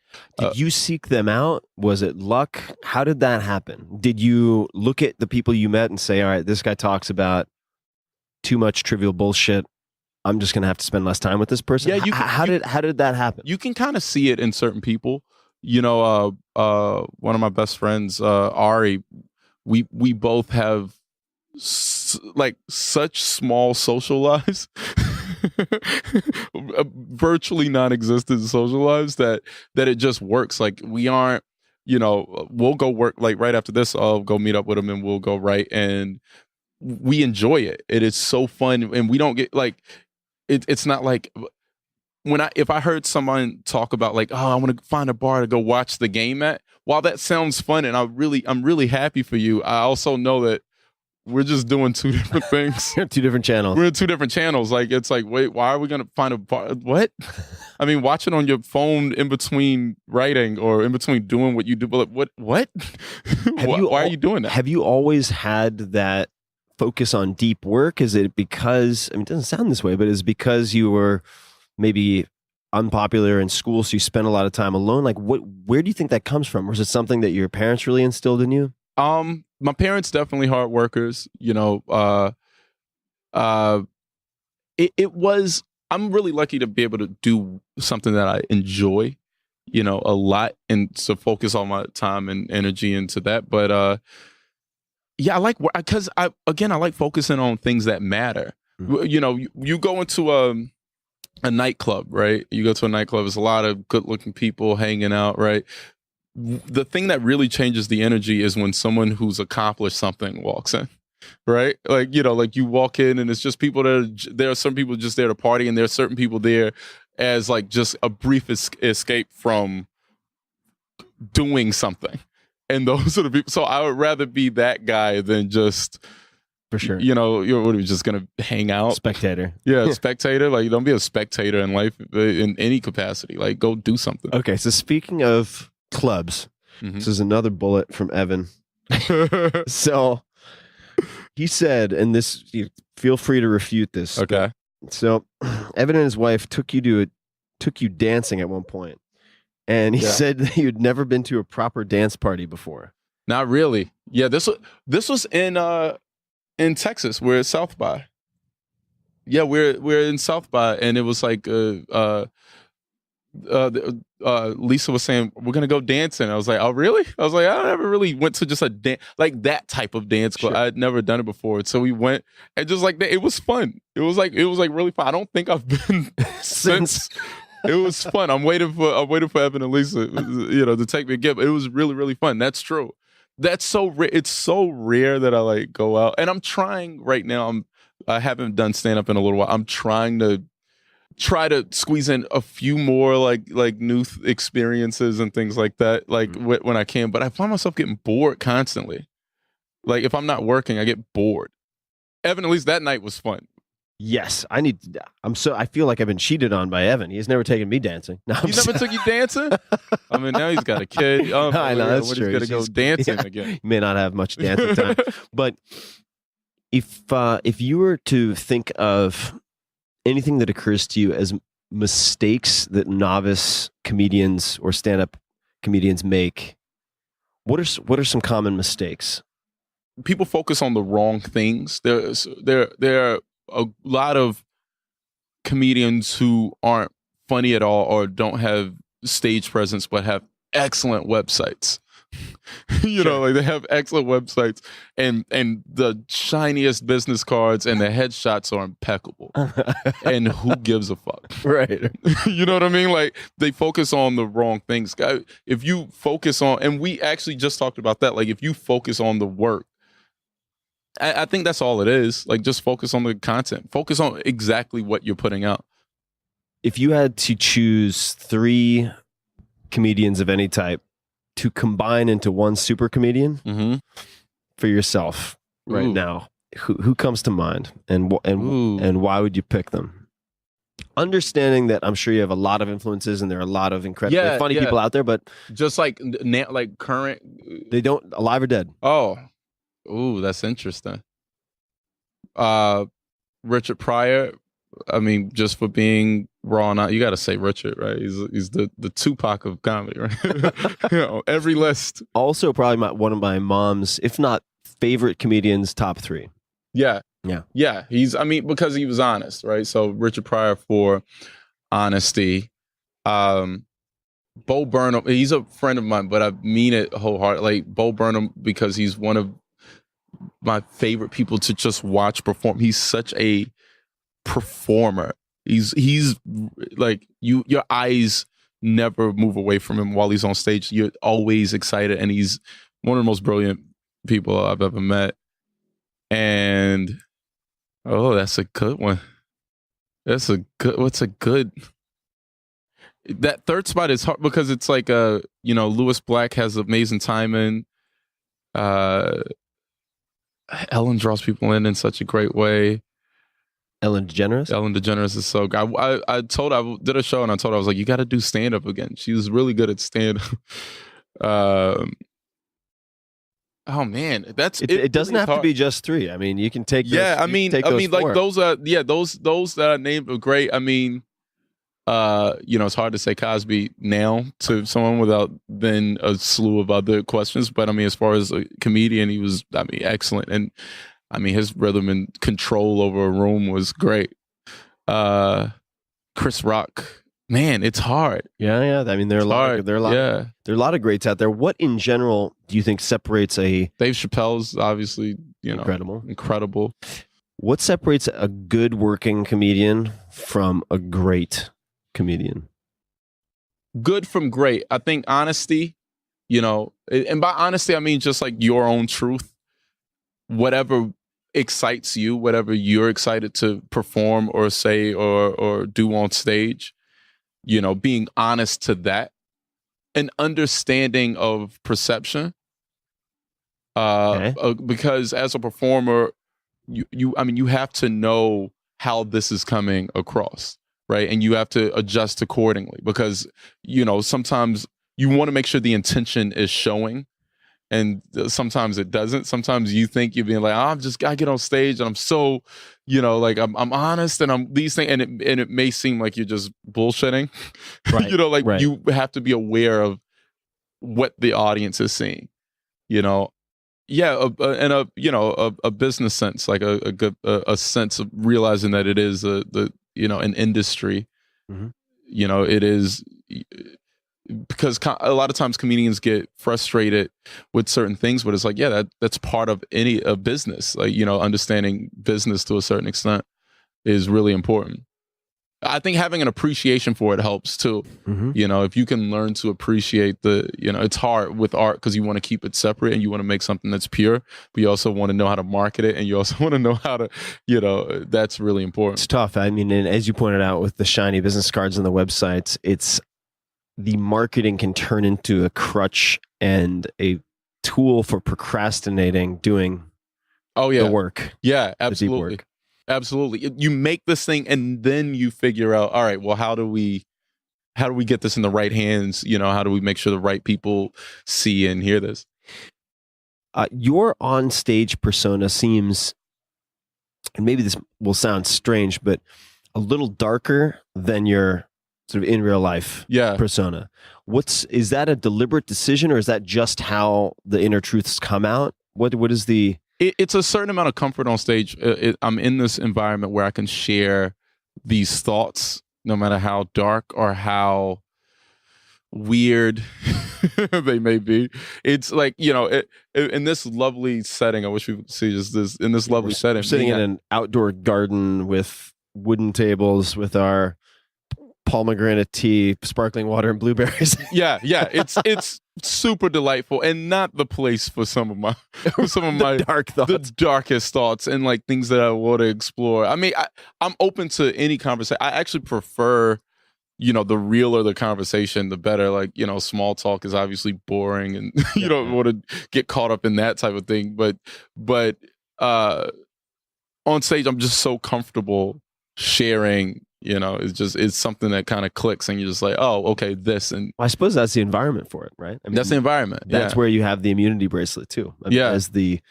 you seek them out? Was it luck? How did that happen? Did you look at the people you met and say, all right, this guy talks about too much trivial bullshit, I'm just going to have to spend less time with this person? Yeah, how did that happen? You can kind of see it in certain people. One of my best friends, Ari, we both have such small social lives, virtually non-existent social lives that it just works. Like we aren't, we'll go work like right after this. I'll go meet up with him and we'll go write, and we enjoy it. It is so fun, and we don't get like. It's not like if I heard someone talk about like, oh, I want to find a bar to go watch the game at. While that sounds fun, and I'm really happy for you, I also know that we're just doing two different things. Two different channels. We're in two different channels. Like it's like, wait, why are we gonna find a bar? What? I mean, watch it on your phone in between writing or in between doing what you do. But what? Why are you doing that? Have you always had that focus on deep work? Is it because, I mean, it doesn't sound this way, but is it because you were maybe unpopular in school, so you spent a lot of time alone? Like, where do you think that comes from? Or is it something that your parents really instilled in you? My parents definitely hard workers. It was. I'm really lucky to be able to do something that I enjoy, a lot, and to focus all my time and energy into that. But yeah, I like because I like focusing on things that matter. Mm-hmm. You go into a nightclub, right? You go to a nightclub. There's a lot of good-looking people hanging out, right? The thing that really changes the energy is when someone who's accomplished something walks in, right? Like like you walk in and it's just people there are some people just there to party, and there are certain people there as like just a brief escape from doing something. And those are the people. So I would rather be that guy than just, for sure. You're just gonna hang out. Spectator. Yeah, spectator. Like, don't be a spectator in life in any capacity. Like, go do something. Okay, so speaking of clubs, this is another bullet from Evan. So he said, and this, feel free to refute this. Okay. So Evan and his wife took you dancing at one point. and he said that you'd never been to a proper dance party before. Not really. Yeah, this was in Texas. We're at South by. Yeah, we're in South by, and it was like Lisa was saying we're gonna go dancing. I was like, oh really? I was like, I never really went to just a dance like that type of dance club. Sure. I had never done it before, so we went and just like that. It was fun. It was like really fun. I don't think I've been since. It was fun. I'm waiting for Evan and Lisa, to take me again. But it was really, really fun. That's true. That's so rare. It's so rare that I like go out, and I'm trying right now. I haven't done stand up in a little while. I'm trying to squeeze in a few more like new experiences and things like that, like when I can. But I find myself getting bored constantly. Like if I'm not working, I get bored. Evan, at least that night was fun. Yes, I feel like I've been cheated on by Evan. He's never taken me dancing. No, he never took you dancing? I mean, now he's got a kid. I know, that's true. He's going to go dancing again. He may not have much dancing time. But if you were to think of anything that occurs to you as mistakes that novice comedians or stand-up comedians make, what are some common mistakes? People focus on the wrong things. There are a lot of comedians who aren't funny at all or don't have stage presence but have excellent websites. Like they have excellent websites and the shiniest business cards and the headshots are impeccable. And who gives a fuck? Right. You know what I mean? Like they focus on the wrong things. If you focus on, and we actually just talked about that, like if you focus on the work, I think that's all it is. Like just focus on the content. Focus on exactly what you're putting out. If you had to choose 3 comedians of any type to combine into one super comedian for yourself right now, who comes to mind, and why would you pick them? Understanding that I'm sure you have a lot of influences and there are a lot of incredibly funny people out there, but just like current, they don't alive or dead. Oh, ooh, that's interesting. Richard Pryor. I mean, just for being raw, you got to say Richard, right? He's the Tupac of comedy, right? Every list. Also, probably one of my mom's, if not favorite comedians, top 3. Yeah. Because he was honest, right? So Richard Pryor for honesty. Bo Burnham, he's a friend of mine, but I mean it wholeheartedly. Like Bo Burnham, because he's one of my favorite people to just watch perform. He's such a performer. He's like your eyes never move away from him while he's on stage. You're always excited, and he's one of the most brilliant people I've ever met. And that's a good one. What's a good? That third spot is hard because it's like Lewis Black has amazing timing. Ellen draws people in such a great way. Ellen DeGeneres is so good. I did a show and I told her, I was like, you got to do stand up again. She was really good at stand up. Oh man, it doesn't have to be just 3. I mean, you can take those, like those that I named are great. I mean, it's hard to say Cosby now to someone without then a slew of other questions. But I mean, as far as a comedian, he was, excellent. And I mean, his rhythm and control over a room was great. Chris Rock, man, it's hard. Yeah. I mean, there are a lot of greats out there. What in general do you think separates Dave Chappelle's obviously, incredible. What separates a good working comedian from a great comedian? Good from great. I think honesty, and by honesty, I mean just like your own truth. Whatever excites you, whatever you're excited to perform or say or do on stage, being honest to that. An understanding of perception. Because as a performer, you have to know how this is coming across, right? And you have to adjust accordingly because, sometimes you want to make sure the intention is showing. And sometimes it doesn't. Sometimes you think you're being like, oh, I get on stage and I'm so, like I'm honest and I'm these things, and it may seem like you're just bullshitting. Right. Right. You have to be aware of what the audience is seeing. Yeah, a business sense, like a good sense of realizing that it is an industry. Mm-hmm. It is. Because a lot of times comedians get frustrated with certain things, but it's like, yeah, that's part of a business. Like, understanding business to a certain extent is really important. I think having an appreciation for it helps too. Mm-hmm. If you can learn to appreciate it's hard with art because you want to keep it separate and you want to make something that's pure, but you also want to know how to market it and you also want to know how to, that's really important. It's tough. I mean, and as you pointed out with the shiny business cards on the websites, the marketing can turn into a crutch and a tool for procrastinating doing the work. Yeah, absolutely. The deep work. Absolutely. You make this thing and then you figure out, all right, well, how do we get this in the right hands? How do we make sure the right people see and hear this? Your on-stage persona seems, and maybe this will sound strange, but a little darker than your sort of in real life persona. Is that a deliberate decision or is that just how the inner truths come out? What is the... It's a certain amount of comfort on stage. I'm in this environment where I can share these thoughts, no matter how dark or how weird they may be. It's like, in this lovely setting, I wish we could see just this, in this lovely setting. We're sitting in an outdoor garden with wooden tables with our pomegranate tea, sparkling water, and blueberries. Yeah. It's super delightful and not the place for some of my dark thoughts, the darkest thoughts and like things that I want to explore. I mean, I'm open to any conversation. I actually prefer, the realer the conversation, the better. Like, small talk is obviously boring and you don't want to get caught up in that type of thing. But on stage, I'm just so comfortable sharing. It's something that kind of clicks and you're just like, oh, okay, this. And I suppose that's the environment for it, right? I mean, that's the environment. That's where you have the immunity bracelet too. I mean, as the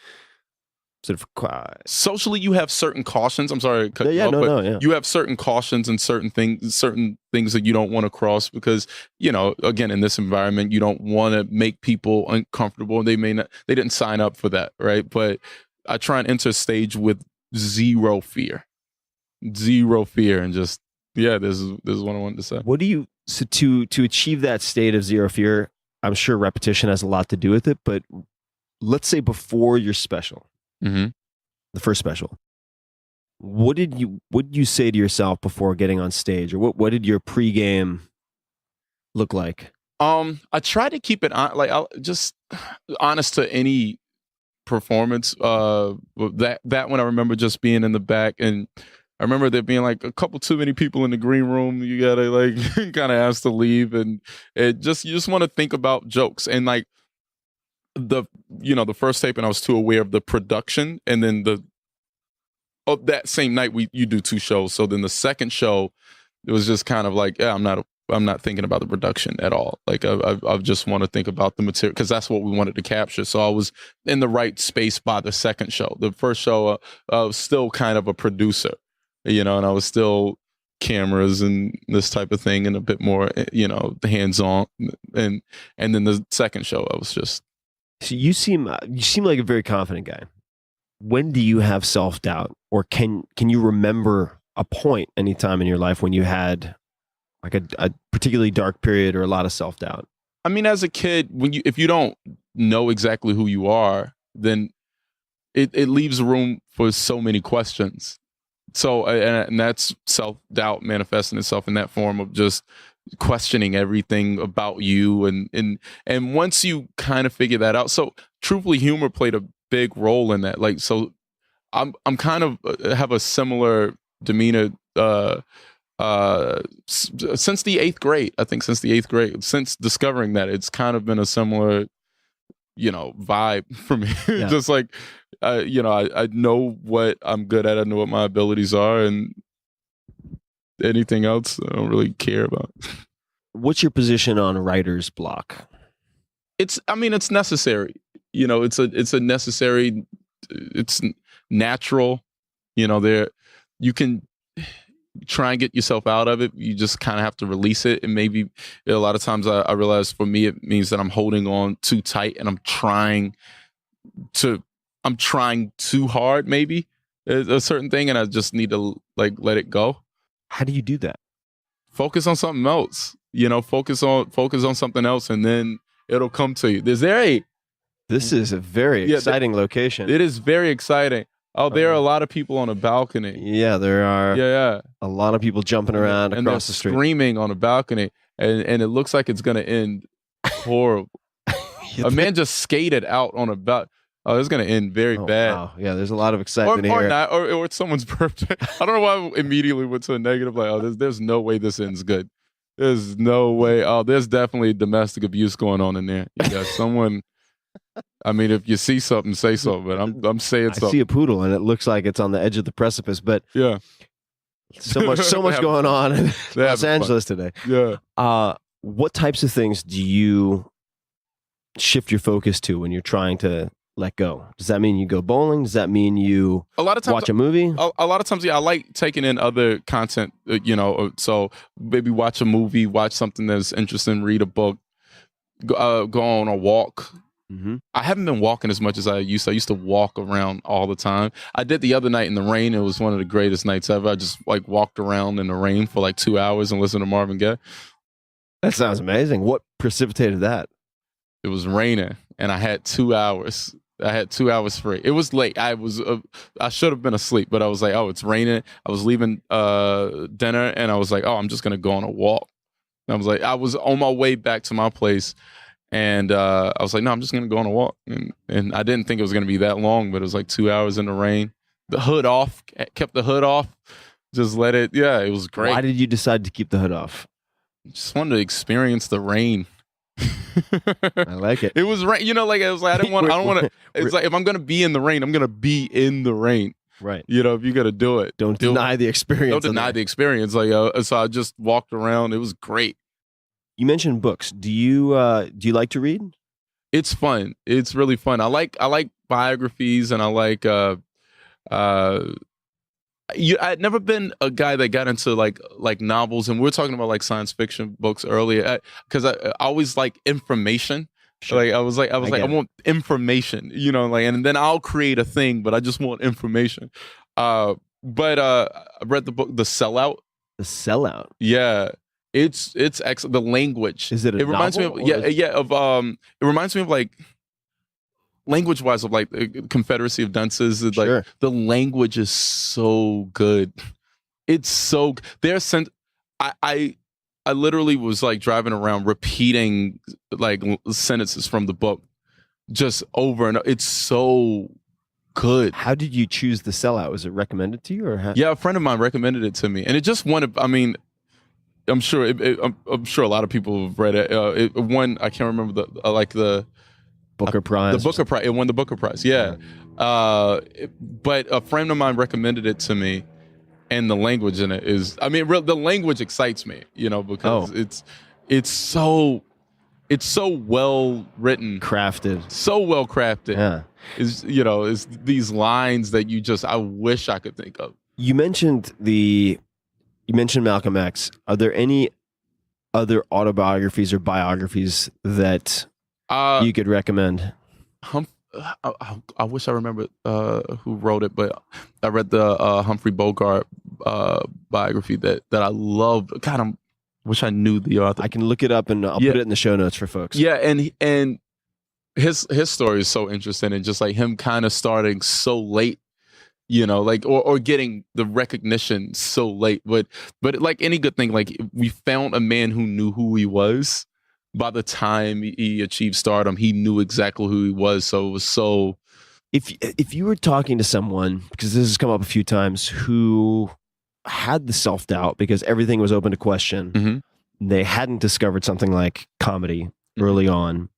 sort of socially, you have certain cautions. I'm sorry to cut you off, you have certain cautions and certain things that you don't want to cross because, again, in this environment, you don't want to make people uncomfortable. They didn't sign up for that, right? But I try and enter stage with zero fear. And just this is what I wanted to say. What do you to achieve that state of zero fear? I'm sure repetition has a lot to do with it, but let's say before your special, the first special, what did you say to yourself before getting on stage, or what did your pregame look like? I try to keep it just honest to any performance. That one I remember just being in the back and. I remember there being like a couple too many people in the green room. You gotta like kind of ask to leave, and you just want to think about jokes. And like the first tape, and I was too aware of the production. And then that same night you do 2 shows. So then the second show, it was just kind of like, I'm not thinking about the production at all. Like I just want to think about the material because that's what we wanted to capture. So I was in the right space by the second show. The first show, I was still kind of a producer. And I was still cameras and this type of thing and a bit more, hands-on. And then the second show, I was just. So you seem like a very confident guy. When do you have self-doubt, or can you remember a point anytime in your life when you had like a particularly dark period or a lot of self-doubt? I mean, as a kid, if you don't know exactly who you are, then it leaves room for so many questions. So, and that's self-doubt manifesting itself in that form of just questioning everything about you. And once you kind of figure that out, so truthfully, humor played a big role in that. Like, so I'm kind of have a similar demeanor since the 8th grade. I think since the 8th grade, since discovering that, it's kind of been a similar, vibe for me. Yeah. Just like, I know what I'm good at. I know what my abilities are, and anything else I don't really care about. What's your position on writer's block? It's necessary. it's a necessary, it's natural, there, you can try and get yourself out of it. You just kind of have to release it. And maybe a lot of times I realize for me, it means that I'm holding on too tight and I'm trying too hard, maybe a certain thing. And I just need to let it go. How do you do that? Focus on something else, focus on something else, and then it'll come to you. This is a very exciting location. It is very exciting. Oh, there are a lot of people on a balcony. Yeah, there are. Yeah. A lot of people jumping around and across the street, screaming on a balcony, and it looks like it's going to end horrible. A man just skated out on a balcony. Oh, it's going to end very bad. Wow. Yeah, there's a lot of excitement or here. Not, or it's someone's birthday. I don't know why I immediately went to a negative. There's no way this ends good. There's no way. Oh, there's definitely domestic abuse going on in there. You got someone. I mean, if you see something, say something. But I'm saying something. I see a poodle, and it looks like it's on the edge of the precipice. But yeah, so much going on in Los Angeles today. Yeah. What types of things do you shift your focus to when you're trying to let go? Does that mean you go bowling? Does that mean you watch a movie? A lot of times, yeah, I like taking in other content, so maybe watch a movie, watch something that's interesting, read a book, go on a walk. Mm-hmm. I haven't been walking as much as I used to. I used to walk around all the time. I did the other night in the rain. It was one of the greatest nights ever. I just walked around in the rain for 2 hours and listened to Marvin Gaye. That sounds amazing. What precipitated that? It was raining, and I had 2 hours. I had 2 hours free. It was late. I should have been asleep, but I was like, oh, it's raining. I was leaving dinner, and I was like, oh, I'm just gonna go on a walk. And I was on my way back to my place, and I was like, no, I'm just gonna go on a walk. And I didn't think it was gonna be that long, but it was 2 hours in the rain. The hood off, kept the hood off. Just let it. Yeah, it was great. Why did you decide to keep the hood off? Just wanted to experience the rain. I like it. It was rain, it was I don't want to. It's if I'm gonna be in the rain, I'm gonna be in the rain. Right. If you got to do it, don't deny the experience. Don't deny the experience. So I just walked around. It was great. You mentioned books. Do you like to read? It's fun. It's really fun. I like biographies, and I like I'd never been a guy that got into like novels, and we were talking about science fiction books earlier, because I always like information. Sure. I was like, I want information, and then I'll create a thing, but I just want information. But I read the book, The Sellout. The Sellout. Yeah. It's excellent. The language. Is it a reminds novel? Me of, it reminds me of language wise of the Confederacy of Dunces. Sure. The language is so good. It's so I literally was driving around repeating sentences from the book just over and over. It's so good. How did you choose The Sellout? Was it recommended to you, or Yeah, a friend of mine recommended it to me, and it just won. I mean, I'm sure I'm sure a lot of people have read it. It won. I can't remember the Booker Prize. The Booker Prize. It won the Booker Prize. Yeah. But a friend of mine recommended it to me, and the language in it is. I mean, the language excites me. Because it's so well written, crafted, so well crafted. Yeah. Is these lines that I wish I could think of. You mentioned Malcolm X. Are there any other autobiographies or biographies that you could recommend? I wish I remember who wrote it, but I read the Humphrey Bogart biography that I loved. God, I wish I knew the author. I can look it up, and I'll put it in the show notes for folks. Yeah, and his story is so interesting, and just him kind of starting so late. Or getting the recognition so late, but like any good thing, we found a man who knew who he was. By the time he achieved stardom, he knew exactly who he was. So it was so. If you were talking to someone, because this has come up a few times, who had the self-doubt because everything was open to question, mm-hmm. they hadn't discovered something like comedy early on,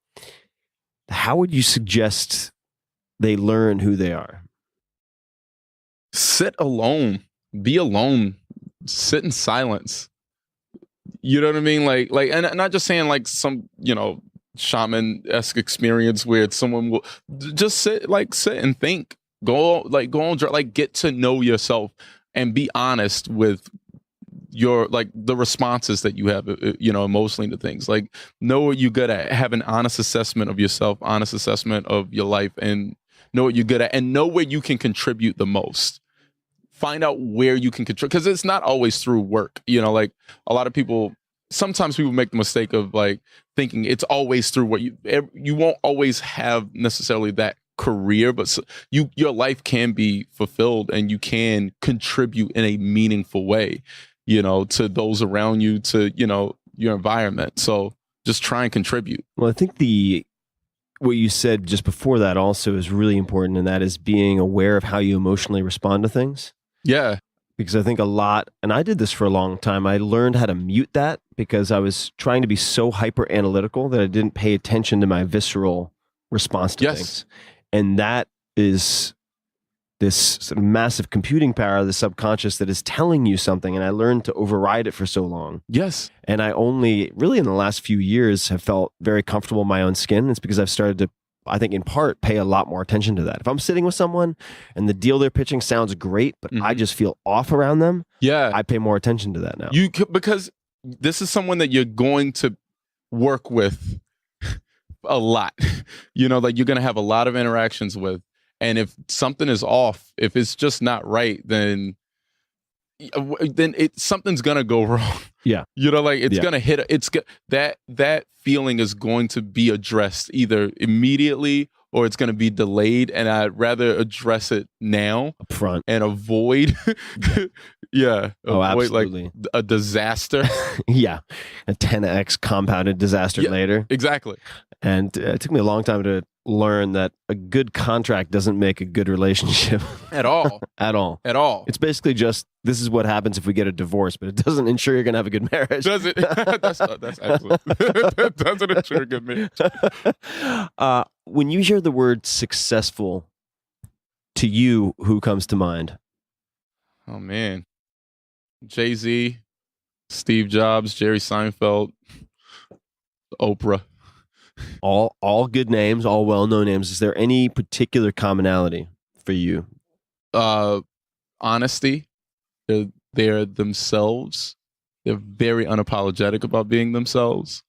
how would you suggest they learn who they are? Sit alone, be alone, sit in silence. You know what I mean? And not just saying some, shaman-esque experience where someone will just sit and think, go on, like get to know yourself and be honest with your like the responses that you have, emotionally to things. Like know what you're good at, have an honest assessment of yourself, honest assessment of your life, and know what you're good at, and know where you can contribute the most. Find out where you can contribute, because it's not always through work. Like a lot of people, sometimes people make the mistake of like thinking it's always through what you won't always have necessarily that career, but your life can be fulfilled and you can contribute in a meaningful way, to those around you, to, your environment. So just try and contribute. Well, I think what you said just before that also is really important, and that is being aware of how you emotionally respond to things. Yeah. Because I think a lot, and I did this for a long time, I learned how to mute that because I was trying to be so hyper analytical that I didn't pay attention to my visceral response to things. And that is this sort of massive computing power of the subconscious that is telling you something. And I learned to override it for so long. Yes. And I only really in the last few years have felt very comfortable in my own skin. It's because I've started to, I think in part, pay a lot more attention to that. If I'm sitting with someone and the deal they're pitching sounds great, but I just feel off around them, I pay more attention to that now. Because this is someone that you're going to work with a lot. Like you're going to have a lot of interactions with. And if something is off, if it's just not right, then something's going to go wrong. Yeah. It's going to hit. That feeling is going to be addressed either immediately or it's going to be delayed. And I'd rather address it now up front and avoid, avoid absolutely. like a disaster. Yeah. A 10x compounded disaster later. Exactly. And it took me a long time to learn that a good contract doesn't make a good relationship. At all. At all. At all. It's basically just, this is what happens if we get a divorce, but it doesn't ensure you're going to have a good marriage. Does it? That's excellent. That doesn't ensure a good marriage. When you hear the word successful, to you, who comes to mind? Oh, man. Jay-Z, Steve Jobs, Jerry Seinfeld, Oprah. All good names, all well-known names. Is there any particular commonality for you? Honesty. They're themselves. They're very unapologetic about being themselves.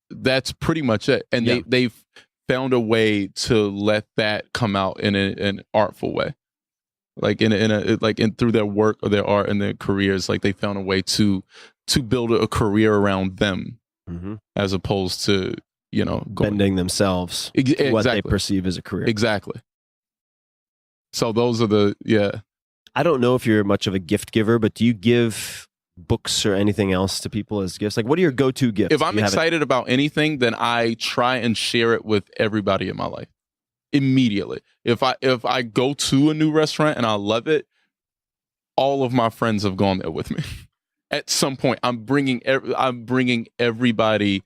That's pretty much it. And they've found a way to let that come out in an artful way. Like through their work or their art and their careers, like they found a way to build a career around them. Mm-hmm. As opposed to, bending themselves to what they perceive as a career. Exactly. So those are I don't know if you're much of a gift giver, but do you give books or anything else to people as gifts? Like, what are your go-to gifts? If I'm excited about anything, then I try and share it with everybody in my life immediately. If I go to a new restaurant and I love it, all of my friends have gone there with me. At some point, I'm bringing everybody.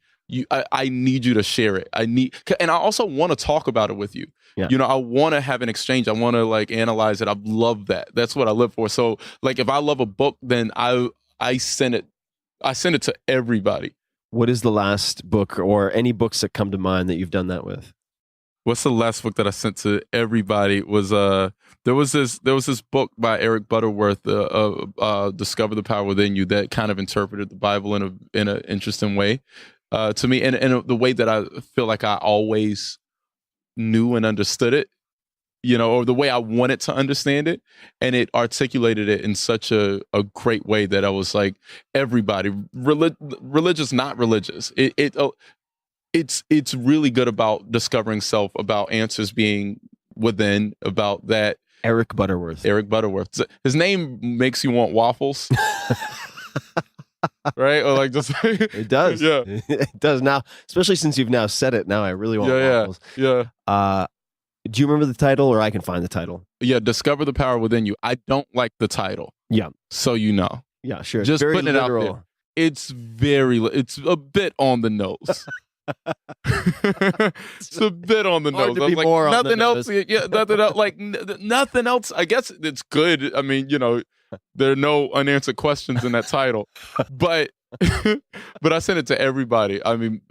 I need you to share it. And I also want to talk about it with you. Yeah. I want to have an exchange. I want to like analyze it. I love that. That's what I live for. So like, if I love a book, then I send it. I send it to everybody. What is the last book, or any books that come to mind that you've done that with? What's the last book that I sent to everybody? Was there was this book by Eric Butterworth, Discover the Power Within You, that kind of interpreted the Bible in an interesting way to me, and the way that I feel like I always knew and understood it, or the way I wanted to understand it, and it articulated it in such a great way that I was like, everybody, religious, not religious, it's really good about discovering self, about answers being within, about that. Eric Butterworth. His name makes you want waffles. Right? Or like just it does. Yeah. It does now, especially since you've now said it. Now I really want waffles. Yeah. Do you remember the title, or I can find the title? Yeah, Discover the Power Within You. I don't like the title. Yeah. So Yeah, sure. Just very putting literal. it out there. It's a bit on the nose. It's a bit on the nose. To be more on nothing the else. nose. Yeah, nothing else. Like nothing else. I guess it's good. I mean, there are no unanswered questions in that title, but but I sent it to everybody. I mean,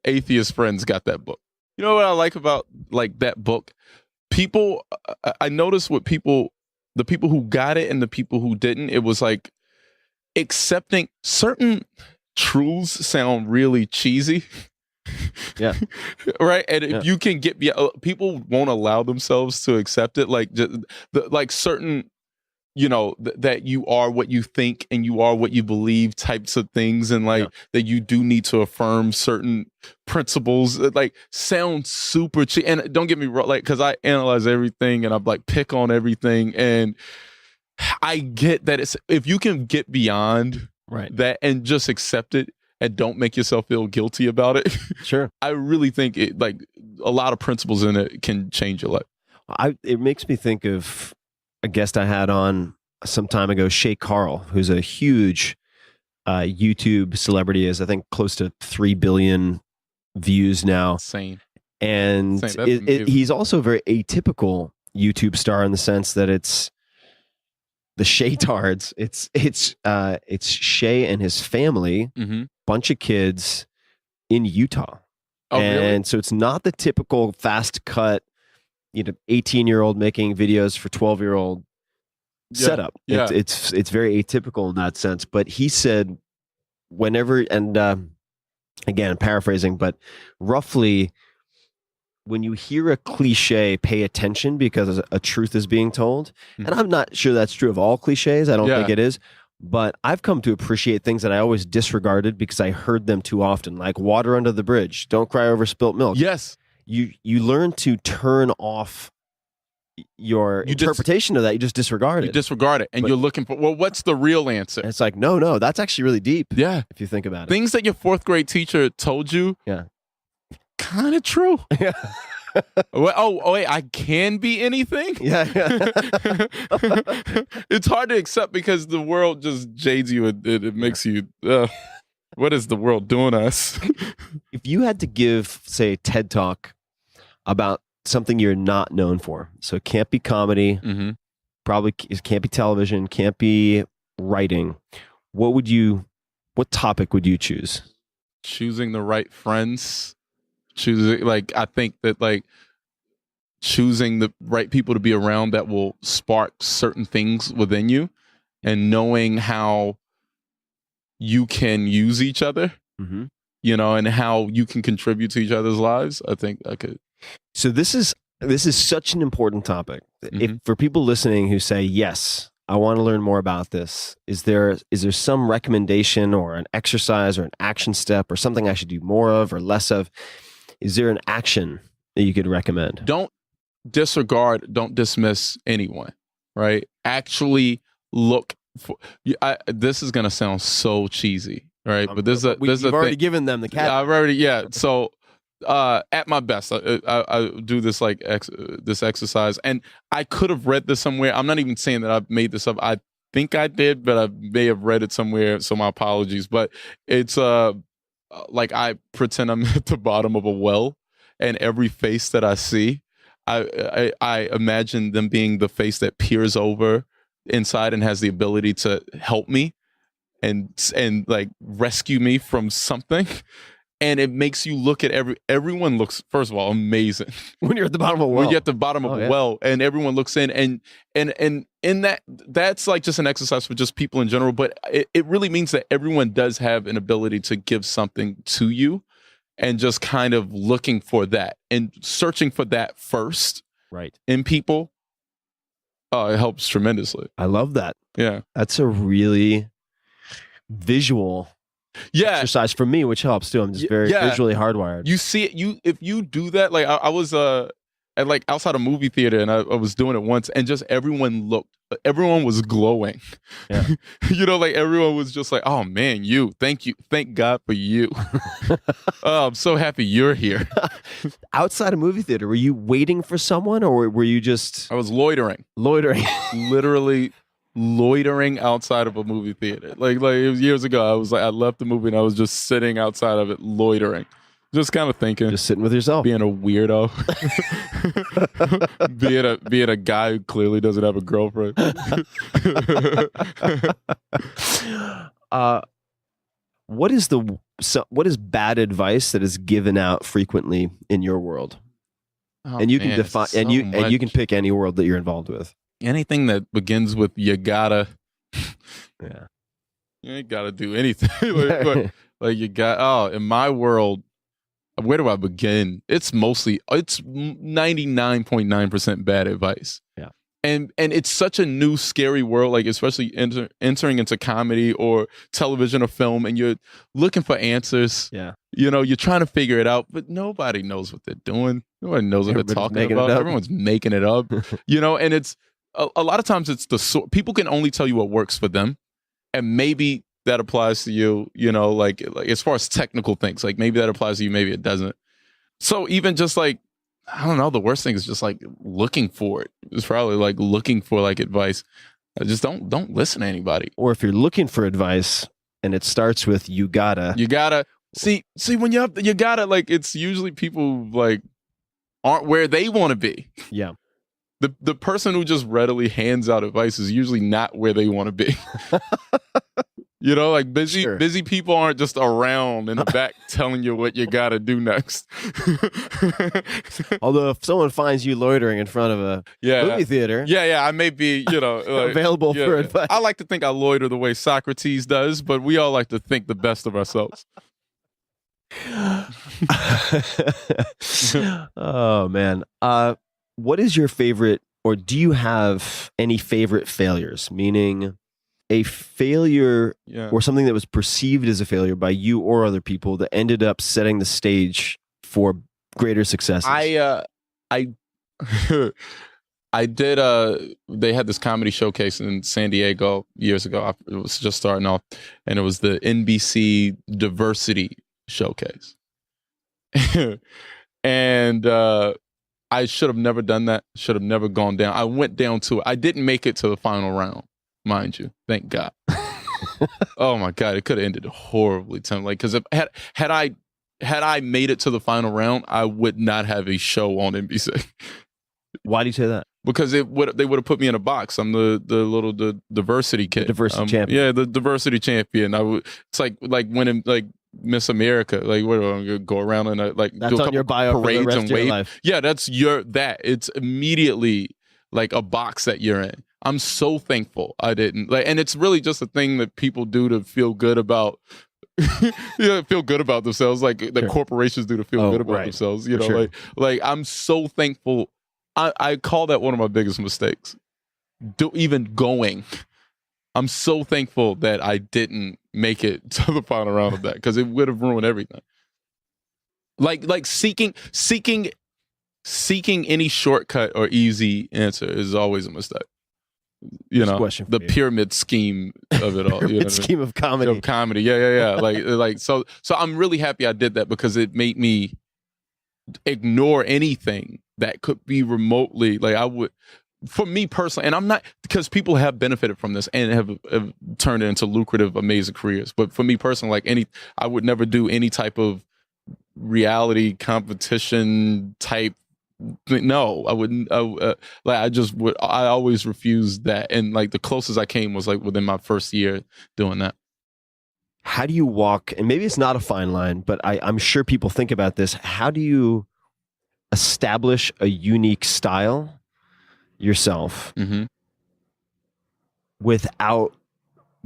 atheist friends got that book. You know what I like about like that book? People, I noticed what people, the people who got it and the people who didn't, it was like accepting certain truths sound really cheesy. Yeah. Right. And if you can get, people won't allow themselves to accept it. Like, like certain, you know, that you are what you think and you are what you believe types of things. And like that you do need to affirm certain principles that like sound super cheap. And don't get me wrong, like, cause I analyze everything and I'm like pick on everything. And I get that it's, if you can get beyond that and just accept it and don't make yourself feel guilty about it. Sure. I really think it, like a lot of principles in it can change your life. It makes me think of a guest I had on some time ago, Shay Carl, who's a huge YouTube celebrity, is I think close to 3 billion views now. Insane. And he's also a very atypical YouTube star in the sense that it's the Shaytards. It's Shay and his family, bunch of kids in Utah. Oh, and really? so it's not the typical fast cut, 18-year-old making videos for 12-year-old setup. Yeah. It's very atypical in that sense. But he said whenever, and again, paraphrasing, but roughly when you hear a cliche, pay attention because a truth is being told. And I'm not sure that's true of all cliches. I don't think it is. But I've come to appreciate things that I always disregarded because I heard them too often, like water under the bridge. Don't cry over spilt milk. Yes. You learn to turn off your interpretation of that. You just disregard it. You disregard it. And you're looking for, well, what's the real answer? It's like, no, that's actually really deep. Yeah. If you think about it. Things that your fourth grade teacher told you. Yeah. Kind of true. Yeah. Wait, I can be anything? Yeah. It's hard to accept because the world just jades you. It makes you, what is the world doing to us? If you had to give, say, a TED Talk about something you're not known for, so it can't be comedy, probably it can't be television, can't be writing, what topic would you choose? Choosing the right friends. Choosing, like, I think that, like, choosing the right people to be around that will spark certain things within you and knowing how you can use each other, and how you can contribute to each other's lives. I think I could. So this is such an important topic. If for people listening who say, yes, I want to learn more about this, is there some recommendation or an exercise or an action step or something I should do more of or less of? Is there an action that you could recommend? Don't disregard, don't dismiss anyone, right? Actually look for, this is going to sound so cheesy, right? But you've already given them the cat. I've already, So at my best, I do this like this exercise, and I could have read this somewhere. I'm not even saying that I've made this up. I think I did, but I may have read it somewhere, so my apologies. But it's like I pretend I'm at the bottom of a well, and every face that I see, I imagine them being the face that peers over inside and has the ability to help me and like rescue me from something. And it makes you look at everyone looks, first of all, amazing. When you're at the bottom of a well. When you're at the bottom of a well and everyone looks in and in that's like just an exercise for just people in general. But it really means that everyone does have an ability to give something to you and just kind of looking for that and searching for that first in people. It helps tremendously. I love that. Yeah. That's a really visual exercise for me, which helps too. I'm just very visually hardwired. You see it, if you do that, like I was at like outside a movie theater and I was doing it once and just everyone was glowing. Yeah. Like everyone was just like, oh man, thank God for you. Oh, I'm so happy you're here. Outside a movie theater, were you waiting for someone or were you just... I was loitering. Literally loitering outside of a movie theater. Like it was years ago. I left the movie and I was just sitting outside of it, loitering, just kind of thinking, just sitting with yourself, being a weirdo, being a guy who clearly doesn't have a girlfriend. what is bad advice that is given out frequently in your world? Oh, and you man, can define so and you much. can pick any world that you're involved with. Anything that begins with you gotta. Yeah. You ain't gotta do anything. like you got. In my world, where do I begin? It's 99.9% bad advice. Yeah. And it's such a new, scary world, like especially entering into comedy or television or film, and you're looking for answers. Yeah. You're trying to figure it out, but nobody knows what they're doing. Nobody knows what they're talking about. Everyone's making it up. And it's a lot of times it's people can only tell you what works for them, and maybe that applies to you. Like as far as technical things, like maybe that applies to you, maybe it doesn't. So even just like, I don't know, the worst thing is just like looking for it. It's probably like looking for like advice. I just don't listen to anybody. Or if you're looking for advice and it starts with you gotta see when you gotta, like, it's usually people like aren't where they want to be. Yeah. The person who just readily hands out advice is usually not where they want to be. Like busy people aren't just around in the back telling you what you got to do next. Although if someone finds you loitering in front of a movie theater. Yeah, I may be, like, available for advice. I like to think I loiter the way Socrates does, but we all like to think the best of ourselves. Oh, man. What is your favorite, or do you have any favorite failures? Meaning a failure or something that was perceived as a failure by you or other people that ended up setting the stage for greater successes. I did they had this comedy showcase in San Diego years ago. It was just starting off, and it was the NBC Diversity Showcase. And I should have never done that. Should have never gone down. I went down to it. I didn't make it to the final round, mind you. Thank God. Oh my God, it could have ended horribly. Because had I made it to the final round, I would not have a show on NBC. Why do you say that? Because they would have put me in a box. I'm the diversity kid. The diversity champion. Yeah, the diversity champion. It's like winning like Miss America. Like, what am I gonna go around and do a couple your bio parades for the rest and of your wave? life. Yeah, that's that. It's immediately like a box that you're in. I'm so thankful I didn't and it's really just a thing that people do to feel good about. Feel good about themselves, like that corporations do to feel good about themselves. Like I'm so thankful. I call that one of my biggest mistakes. Even going. I'm so thankful that I didn't make it to the final round of that, because it would have ruined everything. Like seeking any shortcut or easy answer is always a mistake. The pyramid scheme of it all. Scheme of comedy. Of comedy. Yeah. Like so I'm really happy I did that, because it made me ignore anything that could be remotely, like, I would, for me personally, and I'm not, because people have benefited from this and have turned it into lucrative, amazing careers. But for me personally, I would never do any type of reality competition type. No, I wouldn't. I always refused that. And like the closest I came was like within my first year doing that. How do you walk, and maybe it's not a fine line, but I'm sure people think about this. How do you establish a unique style yourself without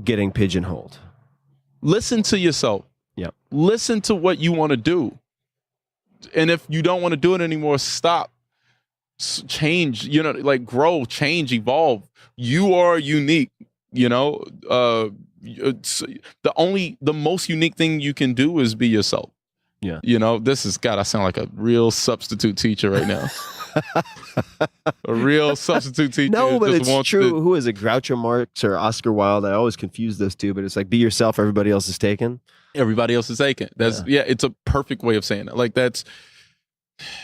getting pigeonholed? Listen to yourself. Yeah. Listen to what you want to do. And if you don't want to do it anymore, stop. Change, grow, change, evolve. You are unique, the most unique thing you can do is be yourself. Yeah. This is, God, I sound like a real substitute teacher right now. A real substitute teacher. No, but it's true. Who is it? Groucho Marx or Oscar Wilde? I always confuse those two, but it's like, be yourself, everybody else is taken. Everybody else is taken. It's a perfect way of saying it. Like, that's.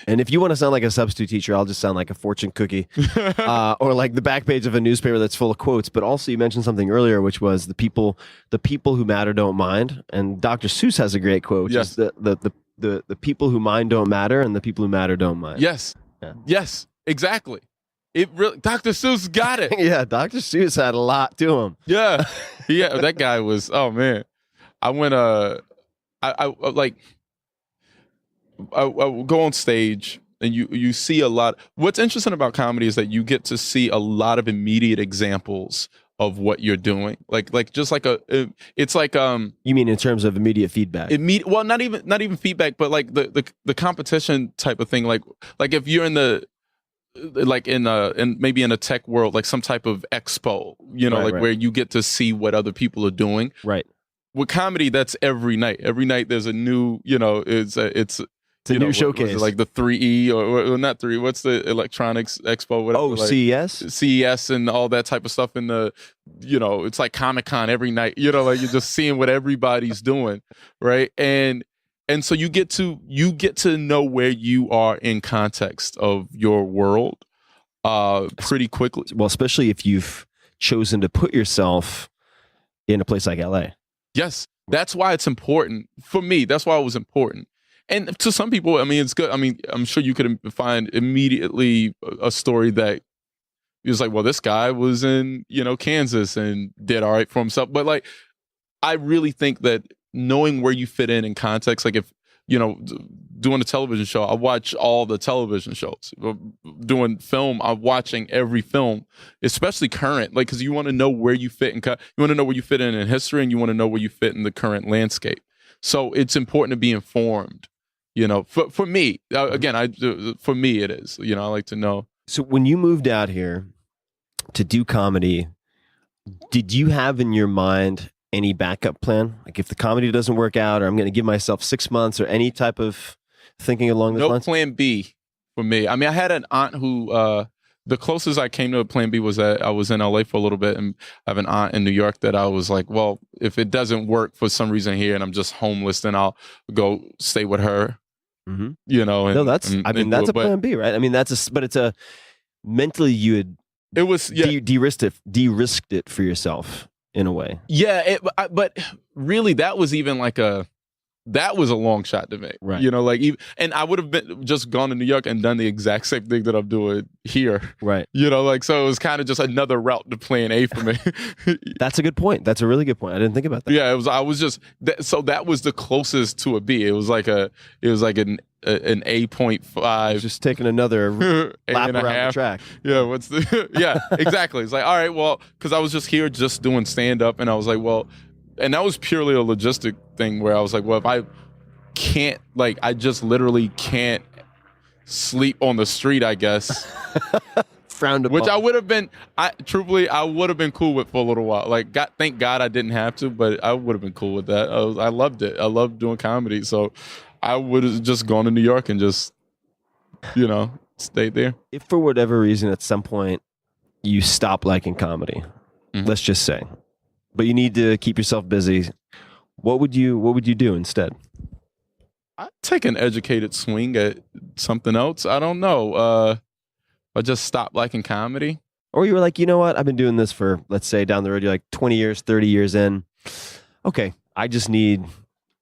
And if you want to sound like a substitute teacher, I'll just sound like a fortune cookie, or like the back page of a newspaper that's full of quotes. But also, you mentioned something earlier, which was the people who matter don't mind. And Dr. Seuss has a great quote, which is the people who mind don't matter, and the people who matter don't mind. Yes, yes, exactly. It really, Dr. Seuss got it. Yeah, Dr. Seuss had a lot to him. Yeah, that guy was. Oh man. I went I like I go on stage and you see a lot. What's interesting about comedy is that you get to see a lot of immediate examples of what you're doing. Like just like it's like You mean in terms of immediate feedback? well, not even feedback, but like the competition type of thing. Like if you're in the like in maybe in a tech world, like some type of expo, right. Where you get to see what other people are doing. Right. With comedy, that's every night. Every night there's a new, it's a new showcase. Like the 3E or not 3. What's the electronics expo? Whatever, oh, CES? CES and all that type of stuff in the, it's like Comic-Con every night, you're just seeing what everybody's doing. Right. And so you get to know where you are in context of your world pretty quickly. Well, especially if you've chosen to put yourself in a place like LA. Yes, that's why it's important. For me, that's why it was important. And to some people, I mean, it's good. I mean, I'm sure you could find immediately a story that was like, well, this guy was in, Kansas and did all right for himself. But like, I really think that knowing where you fit in context, like if, doing a television show, I watch all the television shows. Doing film, I'm watching every film, especially current, like, because you want to know where you fit you want to know where you fit in history, and you want to know where you fit in the current landscape. So it's important to be informed, for me, again, for me, it is, I like to know. So when you moved out here to do comedy, did you have in your mind any backup plan? Like if the comedy doesn't work out, or I'm going to give myself 6 months, or any type of thinking along those lines? No plan B for me. I mean, I had an aunt who, the closest I came to a plan B was that I was in LA for a little bit, and I have an aunt in New York that I was like, well, if it doesn't work for some reason here and I'm just homeless, then I'll go stay with her. Mm-hmm. No, that's a plan B, right? I mean, but it's a mentally you had de-risked it for yourself in a way. Yeah, but really that was even like that was a long shot to make, right? And I would have just gone to New York and done the exact same thing that I'm doing here, right? So it was kind of just another route to plan A for me. That's a good point. That's a really good point. I didn't think about that. Yeah, I was just so that was the closest to a B. It was like an 8.5. Just taking another lap around the track. Yeah, yeah, exactly. It's like, all right, well, because I was just here just doing stand up, and I was like, well. And that was purely a logistic thing where I was like, well, if I can't, I just literally can't sleep on the street, I guess. Frowned upon. Which I would have been, truthfully, I would have been cool with for a little while. Thank God I didn't have to, but I would have been cool with that. I loved it. I loved doing comedy. So I would have just gone to New York and just, stayed there. If for whatever reason at some point you stop liking comedy, let's just say, but you need to keep yourself busy, what would you do instead? I'd take an educated swing at something else. I don't know. I just stopped liking comedy. Or you were like, you know what? I've been doing this for, let's say down the road, you're like 20 years, 30 years in. Okay, I just need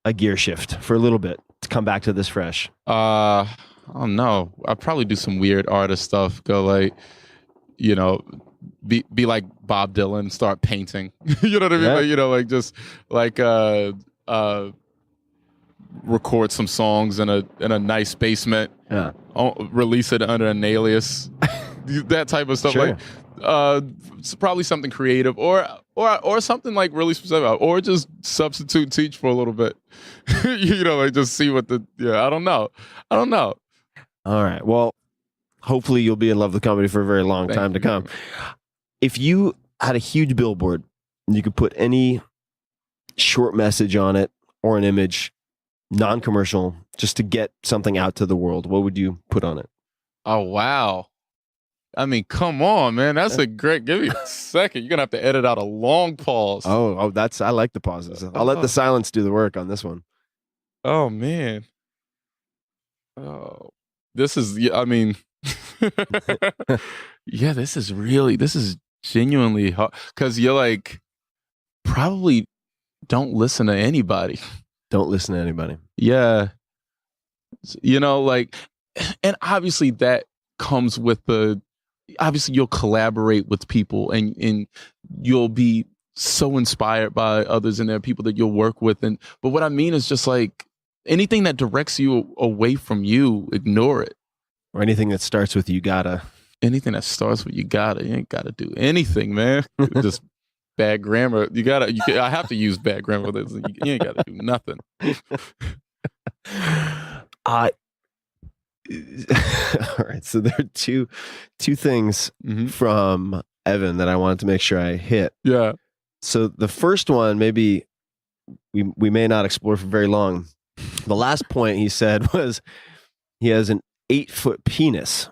a gear shift for a little bit to come back to this fresh. I don't know. I'd probably do some weird artist stuff. Go be like Bob Dylan, start painting. You know what I mean? Yeah. Just record some songs in a nice basement. Yeah. Release it under an alias. That type of stuff. Sure. It's probably something creative or something like really specific, or just substitute teach for a little bit. Just see what I don't know. All right. Well, hopefully you'll be in love with comedy for a very long time to come. If you had a huge billboard and you could put any short message on it or an image, non-commercial, just to get something out to the world, what would you put on it? Oh, wow. I mean, come on, man. That's a great, give me a second. You're going to have to edit out a long pause. Oh, I like the pauses. I'll let the silence do the work on this one. Oh, man. Oh, this is, I mean, yeah, this is genuinely hard, because you're like, probably don't listen to anybody. Don't listen to anybody. Yeah. And obviously that comes with obviously you'll collaborate with people and you'll be so inspired by others, and there are people that you'll work with. But what I mean is just like anything that directs you away from you, ignore it. Or anything that starts with you gotta. Anything that starts with you ain't gotta do anything, man. Just bad grammar. I have to use bad grammar. You ain't gotta do nothing. All right. So there are two things from Evan that I wanted to make sure I hit. Yeah. So the first one, maybe we may not explore for very long. The last point he said was he has an 8-foot penis.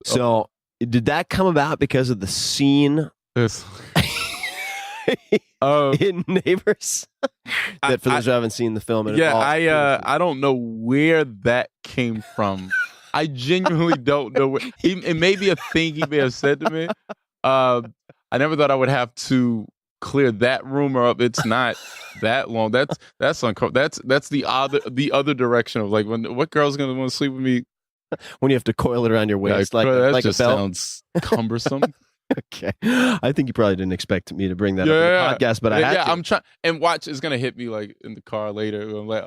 So did that come about because of the scene in Neighbors? That for those who haven't seen the film, I don't know where that came from. I genuinely don't know. It may be a thing he may have said to me. I never thought I would have to clear that rumor up. It's not that long. That's the other direction of like what girl's gonna want to sleep with me when you have to coil it around your waist like that just a belt. Sounds cumbersome. Okay, I think you probably didn't expect me to bring that up in the podcast, but I had to. I'm trying, and watch, it's gonna hit me like in the car later. I'm like,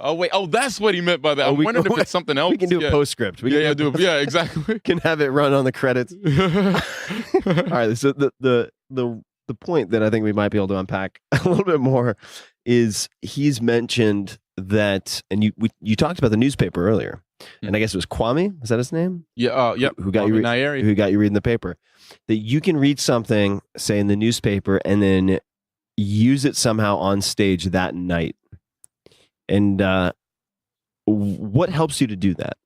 that's what he meant by that. I'm wondering if it's something else. We can do a postscript. Exactly. Can have it run on the credits. All right, so the point that I think we might be able to unpack a little bit more is he's mentioned that, and you talked about the newspaper earlier, and I guess it was Kwame. Is that his name? Yeah. Yep. Who got you reading the paper? That you can read something, say in the newspaper, and then use it somehow on stage that night. And what helps you to do that?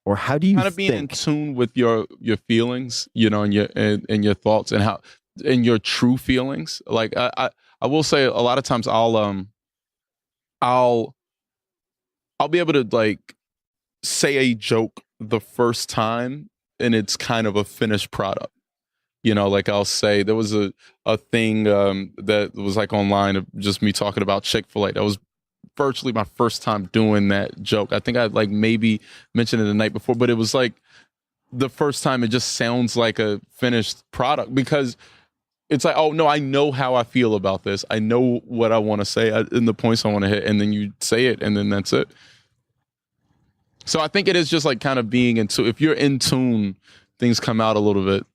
Or how do you kind of being in tune with your feelings, and your thoughts and your true feelings? Like I will say a lot of times I'll be able to like say a joke the first time and it's kind of a finished product. Like I'll say there was a thing that was like online of just me talking about Chick-fil-A. That was virtually my first time doing that joke. I think I like maybe mentioned it the night before, but it was like the first time it just sounds like a finished product because it's like, oh no, I know how I feel about this. I know what I want to say and the points I want to hit, and then you say it, and then that's it. So I think it is just like kind of being in tune. If you're in tune, things come out a little bit,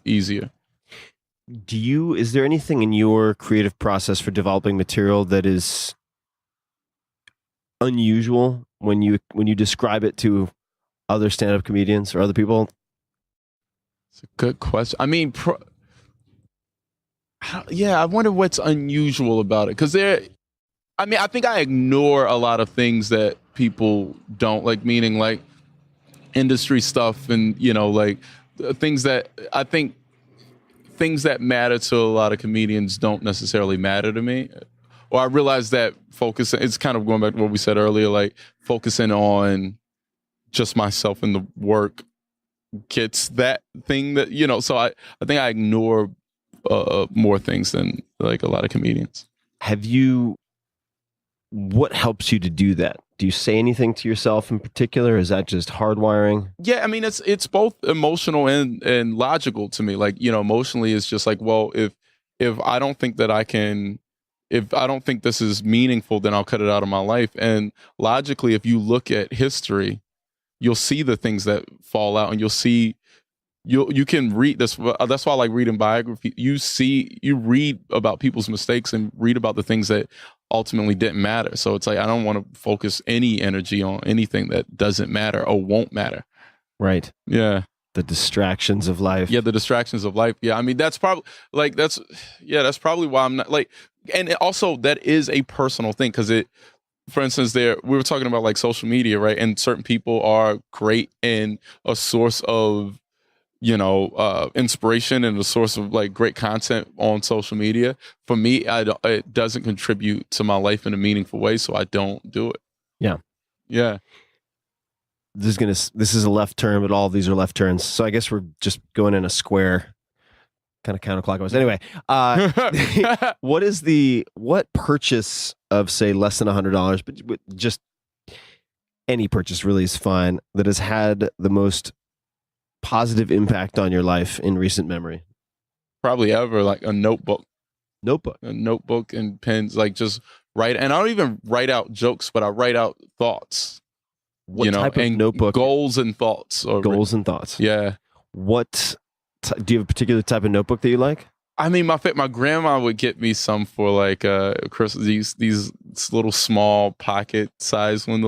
easier. Is there anything in your creative process for developing material that is unusual when you describe it to other stand-up comedians or other people? It's a good question. I mean, I wonder what's unusual about it. Because I think I ignore a lot of things that people don't like, meaning like industry stuff and, like things that I think things that matter to a lot of comedians don't necessarily matter to me. Or I realize that it's kind of going back to what we said earlier, like focusing on just myself and the work gets that thing that, so I think I ignore more things than like a lot of comedians. What helps you to do that? Do you say anything to yourself in particular? Is that just hardwiring? Yeah, I mean, it's both emotional and logical to me. Like, emotionally it's just like, well, if I don't think that if I don't think this is meaningful, then I'll cut it out of my life. And logically, if you look at history, you'll see the things that fall out, and you can read this. That's why I like reading biography. You read about people's mistakes and read about the things that ultimately didn't matter. So it's like, I don't want to focus any energy on anything that doesn't matter or won't matter. Right. Yeah. The distractions of life. Yeah. The distractions of life. Yeah. I mean, that's probably that's probably why I'm not like, and also that is a personal thing. Cause for instance, we were talking about like social media, right? And certain people are great and a source of, inspiration and a source of like great content on social media. For me, it doesn't contribute to my life in a meaningful way, so I don't do it. Yeah. Yeah. This is a left turn, but all of these are left turns. So I guess we're just going in a square, kind of counterclockwise. Anyway, what purchase of say less than $100, but just any purchase really is fine, that has had the most positive impact on your life in recent memory? Probably ever, like a notebook. Notebook. A notebook and pens, like just write. And I don't even write out jokes, but I write out thoughts. What type of notebook? Goals and thoughts. Goals and thoughts. Yeah. What do you have a particular type of notebook that you like? I mean, my grandma would get me some for like Christmas. These little small pocket size one,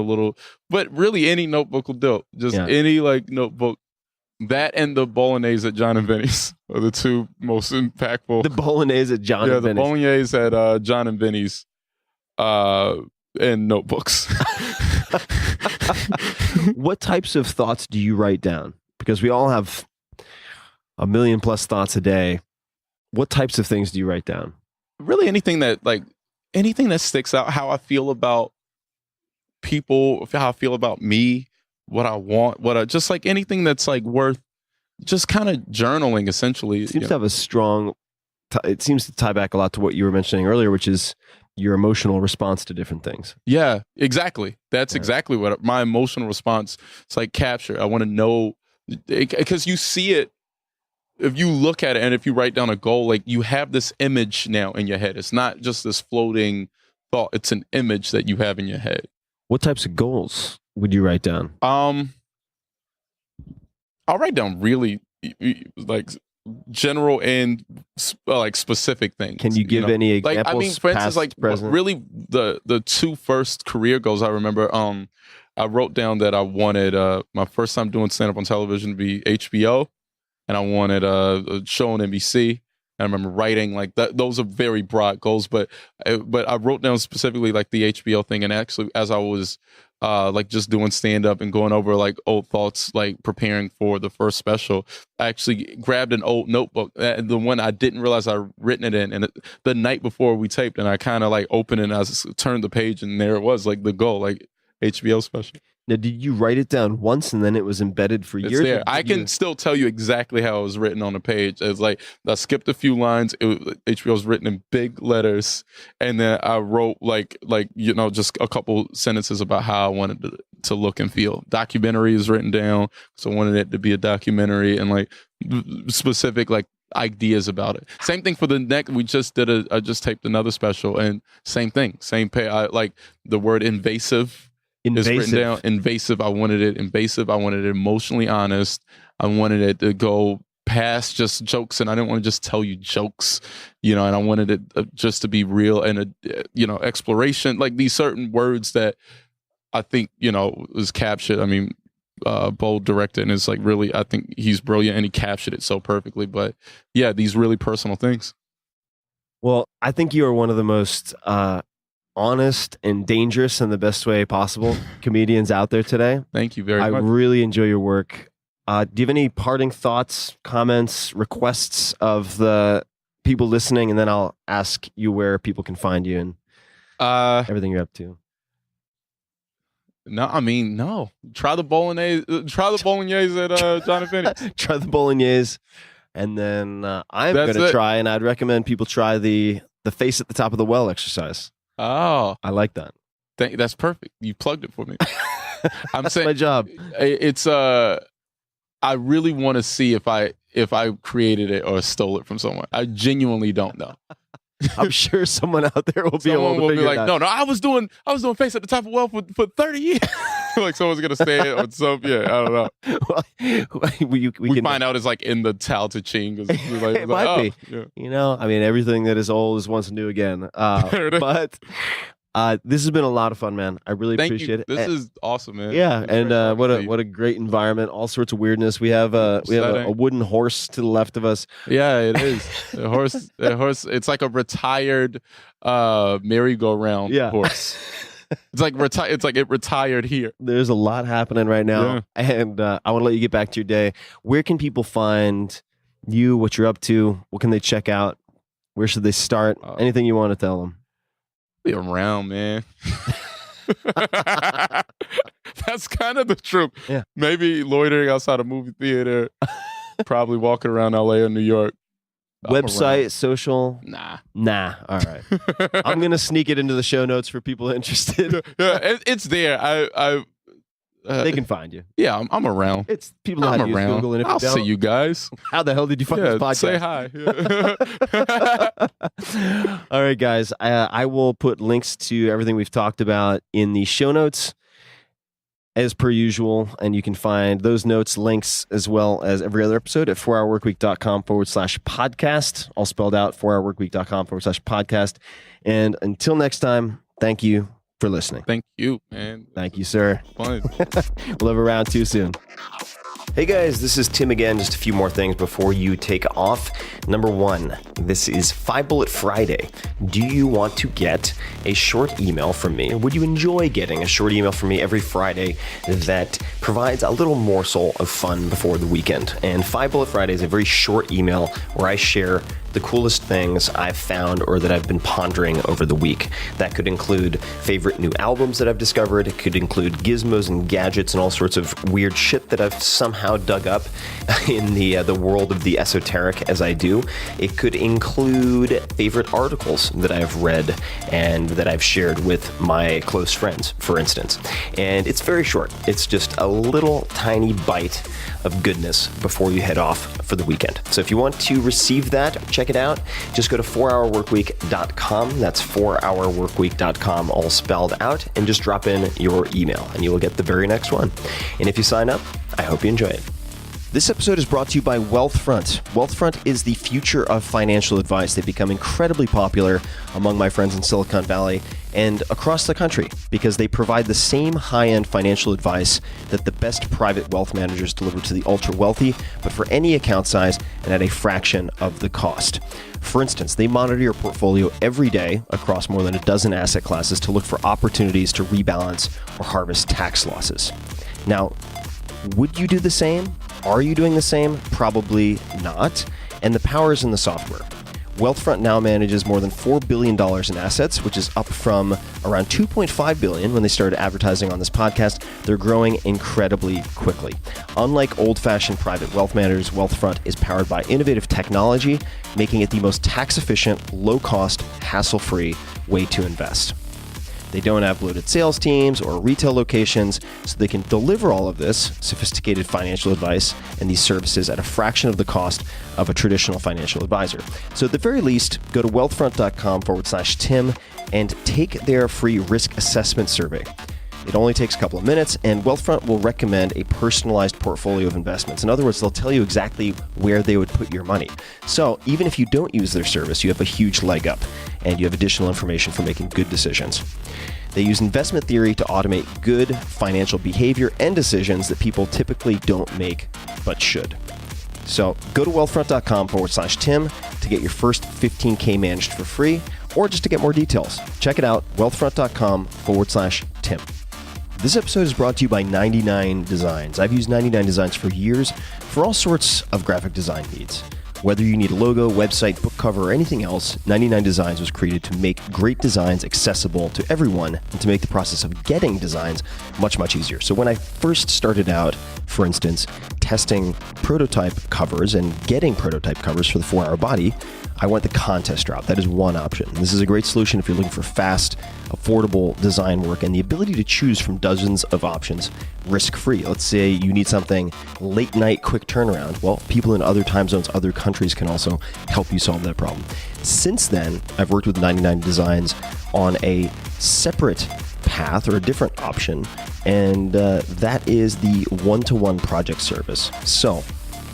but really any notebook will do. Just any like notebook. That and the bolognese at John and Benny's are the two most impactful. The bolognese at John and Benny's. Yeah, the bolognese at John and Benny's, and notebooks. What types of thoughts do you write down? Because we all have 1 million plus thoughts a day. What types of things do you write down? Really anything that sticks out, how I feel about people, how I feel about me, what I want, just like anything that's like worth just kind of journaling essentially. It seems to have a strong, it seems to tie back a lot to what you were mentioning earlier, which is your emotional response to different things. Yeah, exactly. That's exactly what my emotional response, it's like capture. I want to know, because you see it, if you look at it and if you write down a goal, like you have this image now in your head. It's not just this floating thought. It's an image that you have in your head. What types of goals would you write down? I'll write down really like general and like specific things. Can you give any examples? Like, I mean, for instance, like really the two first career goals I remember, I wrote down that I wanted my first time doing stand-up on television to be HBO. And I wanted a show on NBC. And I remember writing like that. Those are very broad goals, but I wrote down specifically like the HBO thing. And actually, as I was like just doing stand up and going over like old thoughts, like preparing for the first special, I actually grabbed an old notebook, the one I didn't realize I'd written it in. And the night before we taped, and I kind of like opened it and I turned the page, and there it was, like the goal, like HBO special. Now, did you write it down once and then it was embedded for years? It's there. I can still tell you exactly how it was written on the page. It's like I skipped a few lines. HBO was written in big letters, and then I wrote like just a couple sentences about how I wanted to look and feel. Documentary is written down, so I wanted it to be a documentary, and like specific like ideas about it. Same thing for the next. We just did I just taped another special, and same thing. Same pay. I like the word invasive. Is written down. Invasive. I wanted it invasive. I wanted it emotionally honest. I wanted it to go past just jokes, and I didn't want to just tell you jokes, and I wanted it just to be real and exploration. Like these certain words that I think was captured. I mean, Bold directed, and it's like really, I think he's brilliant, and he captured it so perfectly. But yeah, these really personal things. Well, I think you are one of the most honest and dangerous in the best way possible comedians out there today. Thank you very much. I really enjoy your work. Do you have any parting thoughts, comments, requests of the people listening? And then I'll ask you where people can find you and everything you're up to. No. Try the bolognese. Try the bolognese at John and Benny's. Try the bolognese. And then I'm going to try, and I'd recommend people try the face at the top of the well exercise. Oh, I like that. That's perfect. You plugged it for me. That's my job. It's I really want to see if I created it or stole it from someone. I genuinely don't know. I'm sure someone out there will be able to figure it out. No, I was doing face at the top of the well for 30 years. Like someone's gonna say it or something. Yeah, I don't know. Well, we find out it's like in the Tao Te Ching. It might be. Yeah. I mean, everything that is old is once new again. But this has been a lot of fun, man. I really appreciate it. This is awesome, man. Yeah, and what a great environment. All sorts of weirdness. We have a wooden horse to the left of us. Yeah, it is. A horse. It's like a retired merry-go-round horse. It's like it retired here. There's a lot happening right now, and I want to let you get back to your day. Where can people find you? What you're up to? What can they check out? Where should they start? Anything you want to tell them? Be around, man. That's kind of the truth. Yeah. Maybe loitering outside a movie theater, probably walking around LA or New York. Website, social? Nah. All right. I'm gonna sneak it into the show notes for people interested. Yeah, it's there. They can find you. Yeah, I'm around. It's people know how to use Google, and if I'll you don't, see you guys. how the hell did you find this podcast? Say hi. All right, guys. I will put links to everything we've talked about in the show notes as per usual. And you can find those notes, links, as well as every other episode at 4hourworkweek.com/podcast, all spelled out, 4hourworkweek.com/podcast. And until next time, thank you for listening. Thank you, man. Thank you, sir. Fun. We'll have a round two soon. Hey guys, this is Tim again. Just a few more things before you take off. Number one, this is 5 Bullet Friday. Do you want to get a short email from me? Would you enjoy getting a short email from me every Friday that provides a little morsel of fun before the weekend? And 5 Bullet Friday is a very short email where I share the coolest things I've found or that I've been pondering over the week. That could include favorite new albums that I've discovered. It could include gizmos and gadgets and all sorts of weird shit that I've somehow dug up in the world of the esoteric as I do. It could include favorite articles that I've read and that I've shared with my close friends, for instance. And it's very short. It's just a little tiny bite of goodness before you head off for the weekend. So if you want to receive that, check it out. Just go to 4hourworkweek.com. That's 4hourworkweek.com, all spelled out, and just drop in your email and you will get the very next one. And if you sign up, I hope you enjoy it. This episode is brought to you by Wealthfront. Wealthfront is the future of financial advice. They've become incredibly popular among my friends in Silicon Valley and across the country because they provide the same high-end financial advice that the best private wealth managers deliver to the ultra-wealthy, but for any account size and at a fraction of the cost. For instance, they monitor your portfolio every day across more than a dozen asset classes to look for opportunities to rebalance or harvest tax losses. Now, would you do the same? Are you doing the same? Probably not. And the power is in the software. Wealthfront now manages more than $4 billion in assets, which is up from around $2.5 billion when they started advertising on this podcast. They're growing incredibly quickly. Unlike old-fashioned private wealth managers, Wealthfront is powered by innovative technology, making it the most tax-efficient, low-cost, hassle-free way to invest. They don't have bloated sales teams or retail locations, so they can deliver all of this sophisticated financial advice and these services at a fraction of the cost of a traditional financial advisor. So at the very least, go to wealthfront.com/Tim and take their free risk assessment survey. It only takes a couple of minutes, and Wealthfront will recommend a personalized portfolio of investments. In other words, they'll tell you exactly where they would put your money. So even if you don't use their service, you have a huge leg up, and you have additional information for making good decisions. They use investment theory to automate good financial behavior and decisions that people typically don't make, but should. So go to wealthfront.com/Tim to get your first 15K managed for free, or just to get more details. Check it out, wealthfront.com/Tim. This episode is brought to you by 99 Designs. I've used 99 Designs for years for all sorts of graphic design needs. Whether you need a logo, website, book cover, or anything else, 99 Designs was created to make great designs accessible to everyone and to make the process of getting designs much, much easier. So when I first started out, for instance, testing prototype covers and getting prototype covers for the 4-Hour Body, I went the contest route. That is one option. This is a great solution if you're looking for fast, affordable design work and the ability to choose from dozens of options risk-free. Let's say you need something late night, quick turnaround. Well, people in other time zones, other countries can also help you solve that problem. Since then, I've worked with 99 Designs on a separate path or a different option, and that is the one-to-one project service. So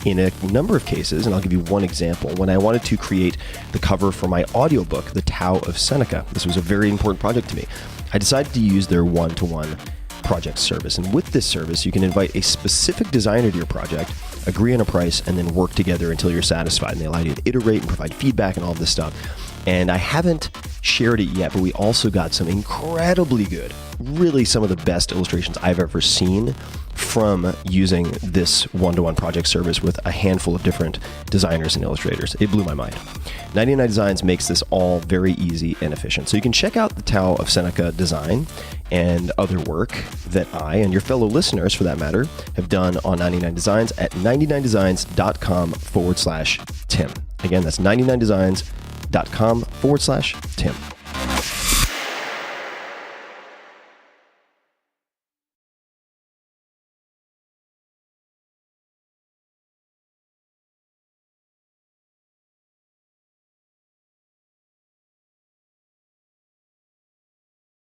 in a number of cases, and I'll give you one example, when I wanted to create the cover for my audiobook, The Tao of Seneca, this was a very important project to me. I decided to use their one-to-one project service. And with this service, you can invite a specific designer to your project, agree on a price, and then work together until you're satisfied. And they allow you to iterate and provide feedback and all of this stuff. And I haven't shared it yet, but we also got some incredibly good, really some of the best illustrations I've ever seen from using this one-to-one project service with a handful of different designers and illustrators. It blew my mind. 99 Designs makes this all very easy and efficient. So you can check out the Tao of Seneca design and other work that I and your fellow listeners, for that matter, have done on 99 Designs at 99designs.com/Tim. Again, that's 99designs.com/Tim.